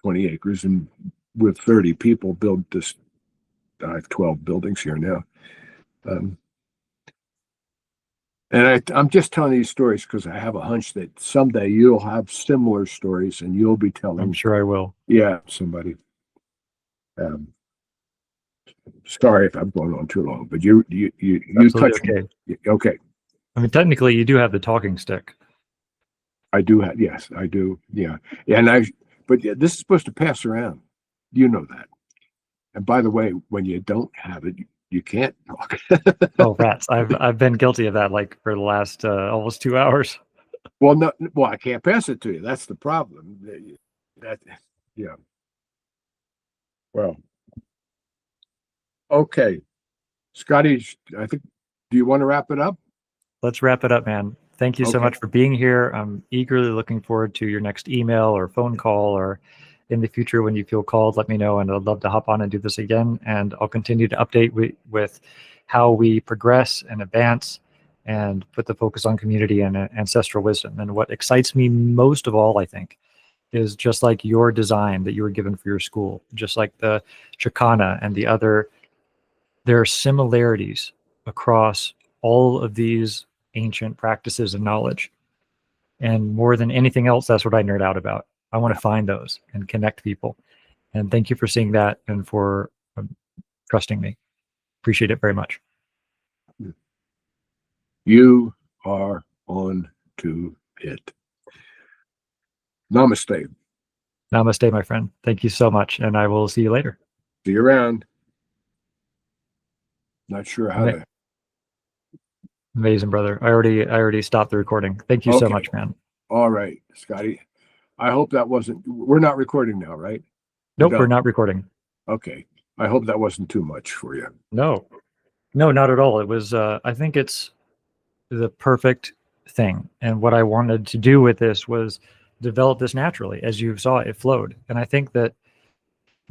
20 acres and with 30 people build this. I have 12 buildings here now. And I'm just telling these stories because I have a hunch that someday you'll have similar stories and you'll be telling. I'm sure I will. Yeah, somebody. Sorry if I'm going on too long, but you touched okay. Me. Okay. I mean, technically, you do have the talking stick. I do have, yes, I do. Yeah. But this is supposed to pass around. You know that. And by the way, when you don't have it, you can't talk. Oh, rats. I've been guilty of that, like, for the last almost 2 hours. Well, no, I can't pass it to you. That's the problem. Yeah. Well, Okay, Scotty, I think, do you want to wrap it up? Let's wrap it up, man. Thank you so Okay. much for being here. I'm eagerly looking forward to your next email or phone call, or in the future when you feel called, let me know, and I'd love to hop on and do this again. And I'll continue to update with how we progress and advance and put the focus on community and ancestral wisdom. And what excites me most of all, I think, is just like your design that you were given for your school, just like the Chicana and the other, there are similarities across all of these ancient practices and knowledge. And more than anything else, that's what I nerd out about. I want to find those and connect people. And thank you for seeing that and for trusting me. Appreciate it very much. You are on to it. Namaste. Namaste, my friend. Thank you so much. And I will see you later. See you around. Not sure how to. Amazing, brother. I already stopped the recording. Thank you so much, man. All right, Scotty. I hope that wasn't. We're not recording now, right? Nope, we're not recording. Okay. I hope that wasn't too much for you. No, not at all. It was. I think it's the perfect thing. And what I wanted to do with this was develop this naturally. As you saw, it flowed. And I think that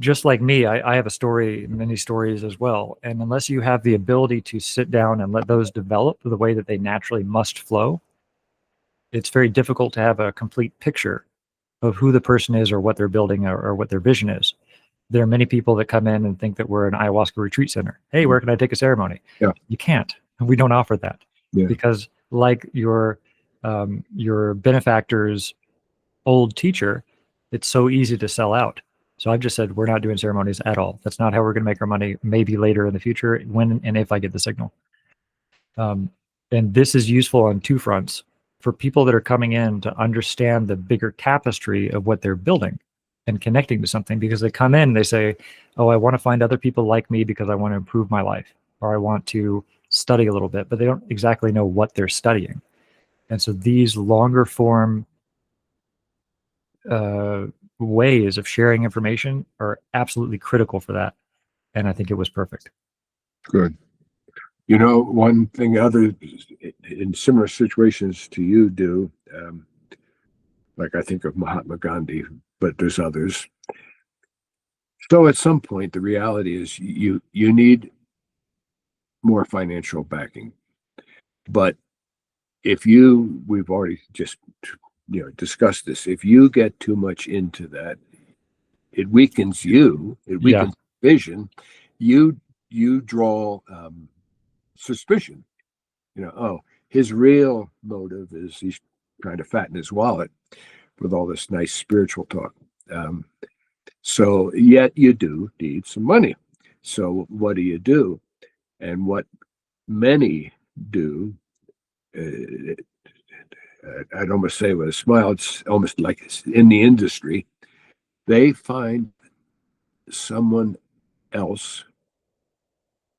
just like me, I have a story, many stories as well. And unless you have the ability to sit down and let those develop the way that they naturally must flow, it's very difficult to have a complete picture of who the person is or what they're building or what their vision is. There are many people that come in and think that we're an ayahuasca retreat center. Hey, where can I take a ceremony? Yeah. You can't. We don't offer that. Yeah. Because like your benefactor's old teacher, it's so easy to sell out. So I've just said, we're not doing ceremonies at all. That's not how we're going to make our money, maybe later in the future, when and if I get the signal. And this is useful on two fronts. For people that are coming in to understand the bigger tapestry of what they're building and connecting to something, because they come in and they say, oh, I want to find other people like me because I want to improve my life, or I want to study a little bit, but they don't exactly know what they're studying. And so these longer form ways of sharing information are absolutely critical for that. And I think it was perfect. Good. You know, one thing others in similar situations to you do, like I think of Mahatma Gandhi, but there's others. So at some point, the reality is you need more financial backing. But if we've already just discussed this, if you get too much into that, it weakens you, it weakens vision, you draw suspicion. Oh, his real motive is he's trying to fatten his wallet with all this nice spiritual talk. So yet you do need some money. So what do? And what many do, I'd almost say with a smile, it's almost like it's in the industry, they find someone else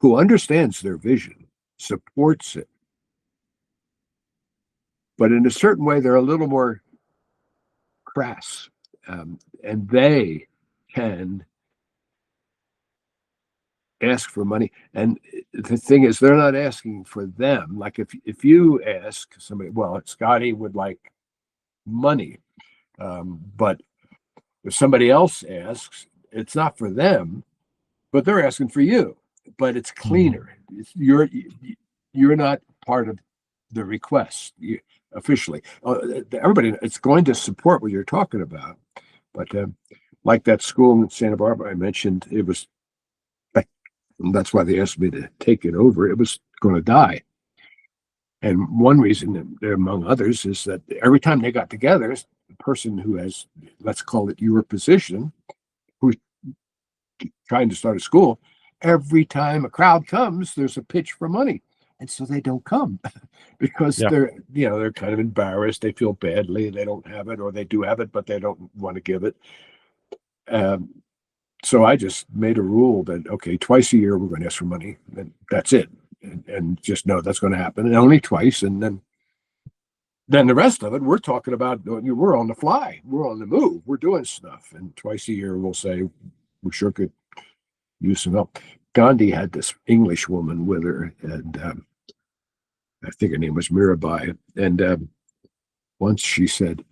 who understands their vision, supports it, but in a certain way, they're a little more crass, and they can ask for money. And the thing is, they're not asking for them. Like if you ask somebody, well, Scotty would like money, but if somebody else asks, it's not for them, but they're asking for you. But it's cleaner. You're not part of the request officially. Everybody, it's going to support what you're talking about. But like that school in Santa Barbara I mentioned, it was, and that's why they asked me to take it over. It was going to die. And one reason, among others, is that every time they got together, the person who has, let's call it your position, who's trying to start a school, every time a crowd comes, there's a pitch for money. And so they don't come because they're kind of embarrassed. They feel badly. They don't have it, or they do have it, but they don't want to give it. So I just made a rule that, okay, twice a year, we're going to ask for money, and that's it. And just know that's going to happen, and only twice. And then the rest of it, we're talking about, we're on the fly. We're on the move. We're doing stuff. And twice a year, we'll say, we sure could use some help. Gandhi had this English woman with her, and I think her name was Mirabai. And once she said,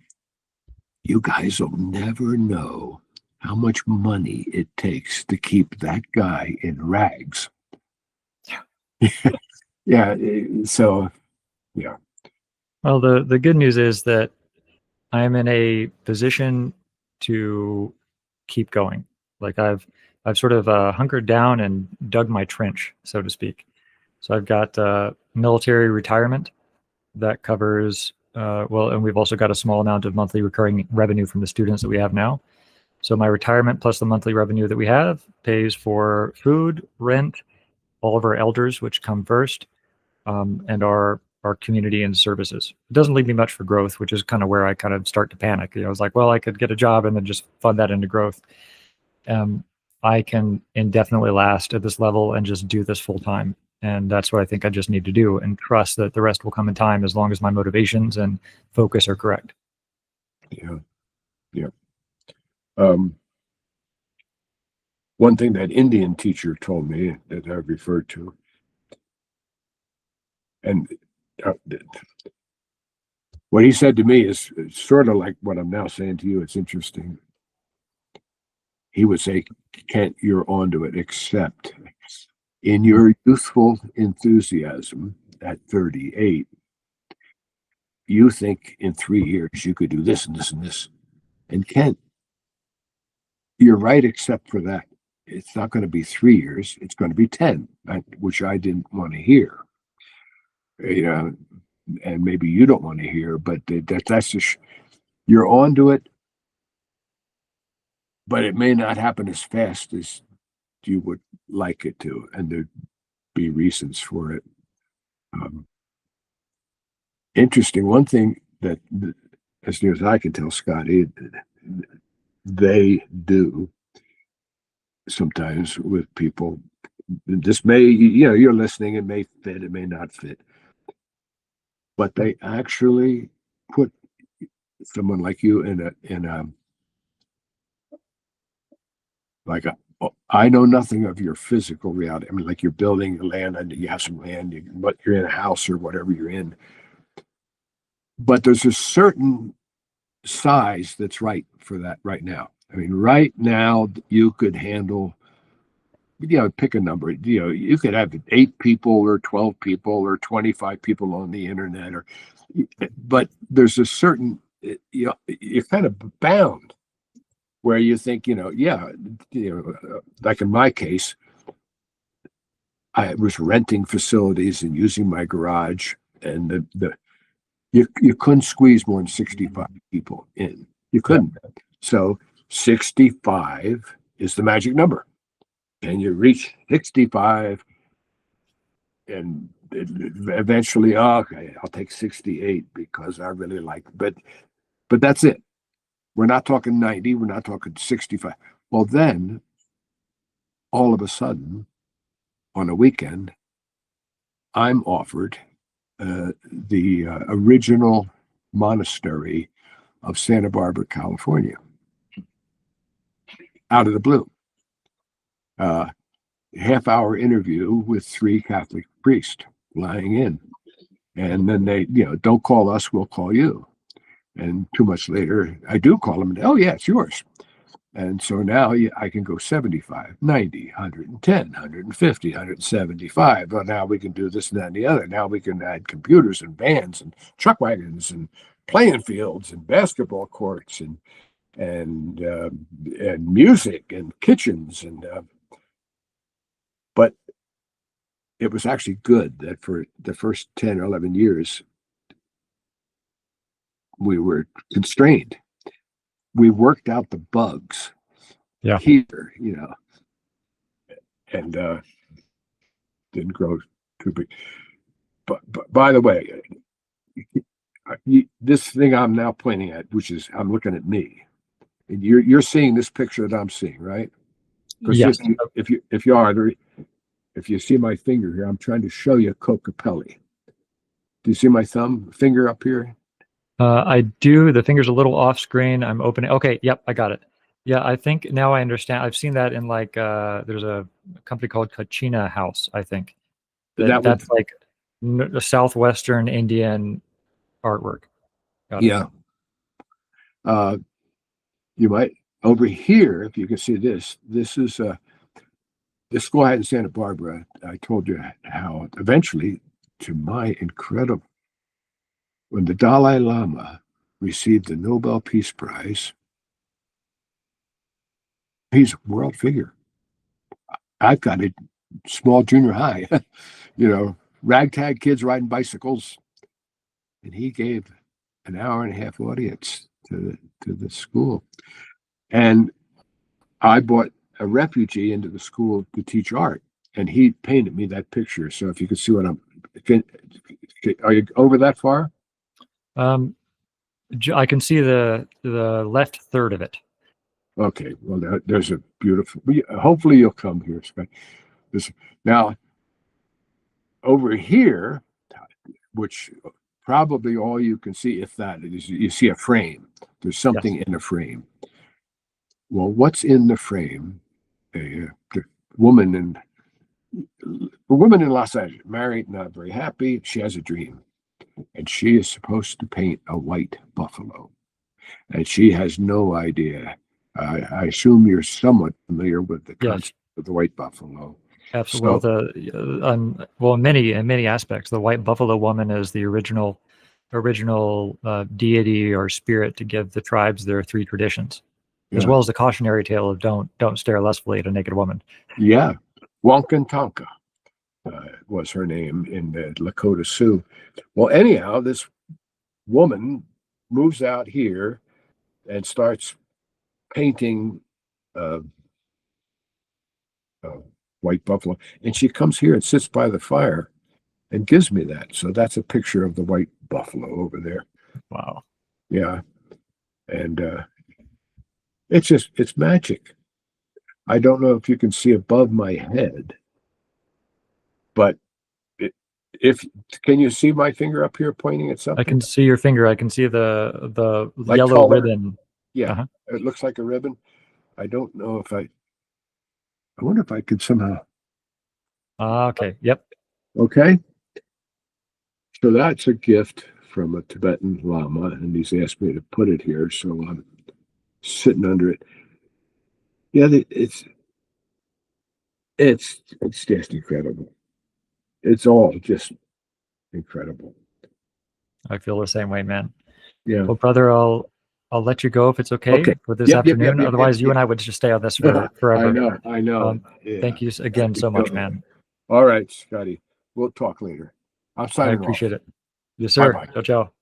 "You guys will never know how much money it takes to keep that guy in rags." Yeah. So, yeah. Well, the good news is that I'm in a position to keep going. Like I've sort of hunkered down and dug my trench, so to speak. So I've got military retirement that covers well, and we've also got a small amount of monthly recurring revenue from the students that we have now. So my retirement plus the monthly revenue that we have pays for food, rent, all of our elders, which come first, and our community and services. It doesn't leave me much for growth, which is kind of where I kind of start to panic. I was like, well, I could get a job and then just fund that into growth. I can indefinitely last at this level and just do this full time. And that's what I think I just need to do, and trust that the rest will come in time as long as my motivations and focus are correct. Yeah. Yeah. One thing that Indian teacher told me that I referred to, and what he said to me is sort of like what I'm now saying to you. It's interesting. He would say, "Kent, you're onto it, except in your youthful enthusiasm at 38, you think in 3 years you could do this and this and this. And Kent, you're right, except for that. It's not going to be 3 years, it's going to be 10, which I didn't want to hear. You know, and maybe you don't want to hear, but that's just, you're onto it, but it may not happen as fast as you would like it to, and there'd be reasons for it." Interesting. One thing that, as near as I can tell, Scottie, they do sometimes with people. This may, you're listening, it may fit, it may not fit, but they actually put someone like you in a like a, I know nothing of your physical reality. I mean, like you're building land and you have some land, but you're in a house or whatever you're in. But there's a certain size that's right for that right now. I mean, right now you could handle, pick a number. You could have 8 people or 12 people or 25 people on the internet, but there's a certain, you're kind of bound where you think, like in my case, I was renting facilities and using my garage, and you couldn't squeeze more than 65 people in. You couldn't. So 65 is the magic number. And you reach 65, and eventually, okay, I'll take 68 because I really like it. But that's it. We're not talking 90, we're not talking 65. Well, then, all of a sudden, on a weekend, I'm offered the original monastery of Santa Barbara, California, out of the blue. Half-hour interview with 3 Catholic priests lying in. And then they, don't call us, we'll call you. And 2 months later, I do call them, and, oh, yeah, it's yours. And so now I can go 75, 90, 110, 150, 175. Well, now we can do this and that and the other. Now we can add computers and bands and truck wagons and playing fields and basketball courts and music and kitchens. But it was actually good that for the first 10 or 11 years, we were constrained. We worked out the bugs here, and didn't grow too big. But by the way, this thing I'm now pointing at, which is I'm looking at me, and you're seeing this picture that I'm seeing, right? Because yes. if you see my finger here, I'm trying to show you Kokopelli. Do you see my finger up here? I do. The finger's a little off screen. I'm opening. Okay. Yep. I got it. Yeah, I think now I understand. I've seen that in like there's a company called Kachina House, I think. That would, That's like a southwestern Indian artwork. Got it. yeah. Uh, you might over here, if you can see this. This is the school I had in Santa Barbara. I told you how eventually, to my incredible, when the Dalai Lama received the Nobel Peace Prize, he's a world figure. I've got a small junior high, ragtag kids riding bicycles, and he gave an hour and a half audience to the school. And I brought a refugee into the school to teach art, and he painted me that picture. So if you can see what are you over that far? I can see the left third of it. Okay, well, there's a beautiful. Hopefully, you'll come here, Scott. Now, over here, which probably all you can see, if that is, you see a frame. There's something in a frame. Well, what's in the frame? A woman in Los Angeles, married, not very happy. She has a dream, and she is supposed to paint a white buffalo, and she has no idea. I assume you're somewhat familiar with the concept of the white buffalo. Absolutely. Well, in many aspects, the white buffalo woman is the original deity or spirit to give the tribes their three traditions, as well as the cautionary tale of don't stare lustfully at a naked woman. Yeah, Wankantanka was her name in the Lakota Sioux. Well, anyhow, this woman moves out here and starts painting white buffalo, and she comes here and sits by the fire and gives me that. So that's a picture of the white buffalo over there. Wow. Yeah, and it's magic. I don't know if you can see above my head, but can you see my finger up here pointing at something? I can see your finger. I can see the like yellow color. ribbon. Yeah, It looks like a ribbon. I don't know if I wonder if I could somehow. Okay. Yep. Okay. So that's a gift from a Tibetan Lama, and he's asked me to put it here, so I'm sitting under it. Yeah, it's just incredible. It's all just incredible. I feel the same way, man. Yeah. Well, brother, I'll let you go if it's okay for this afternoon. Otherwise, you and I would just stay on this for forever. I know. Thank you again so much, man. All right, Scotty. We'll talk later. I'm signing off. I appreciate it. Yes, sir. Ciao, ciao.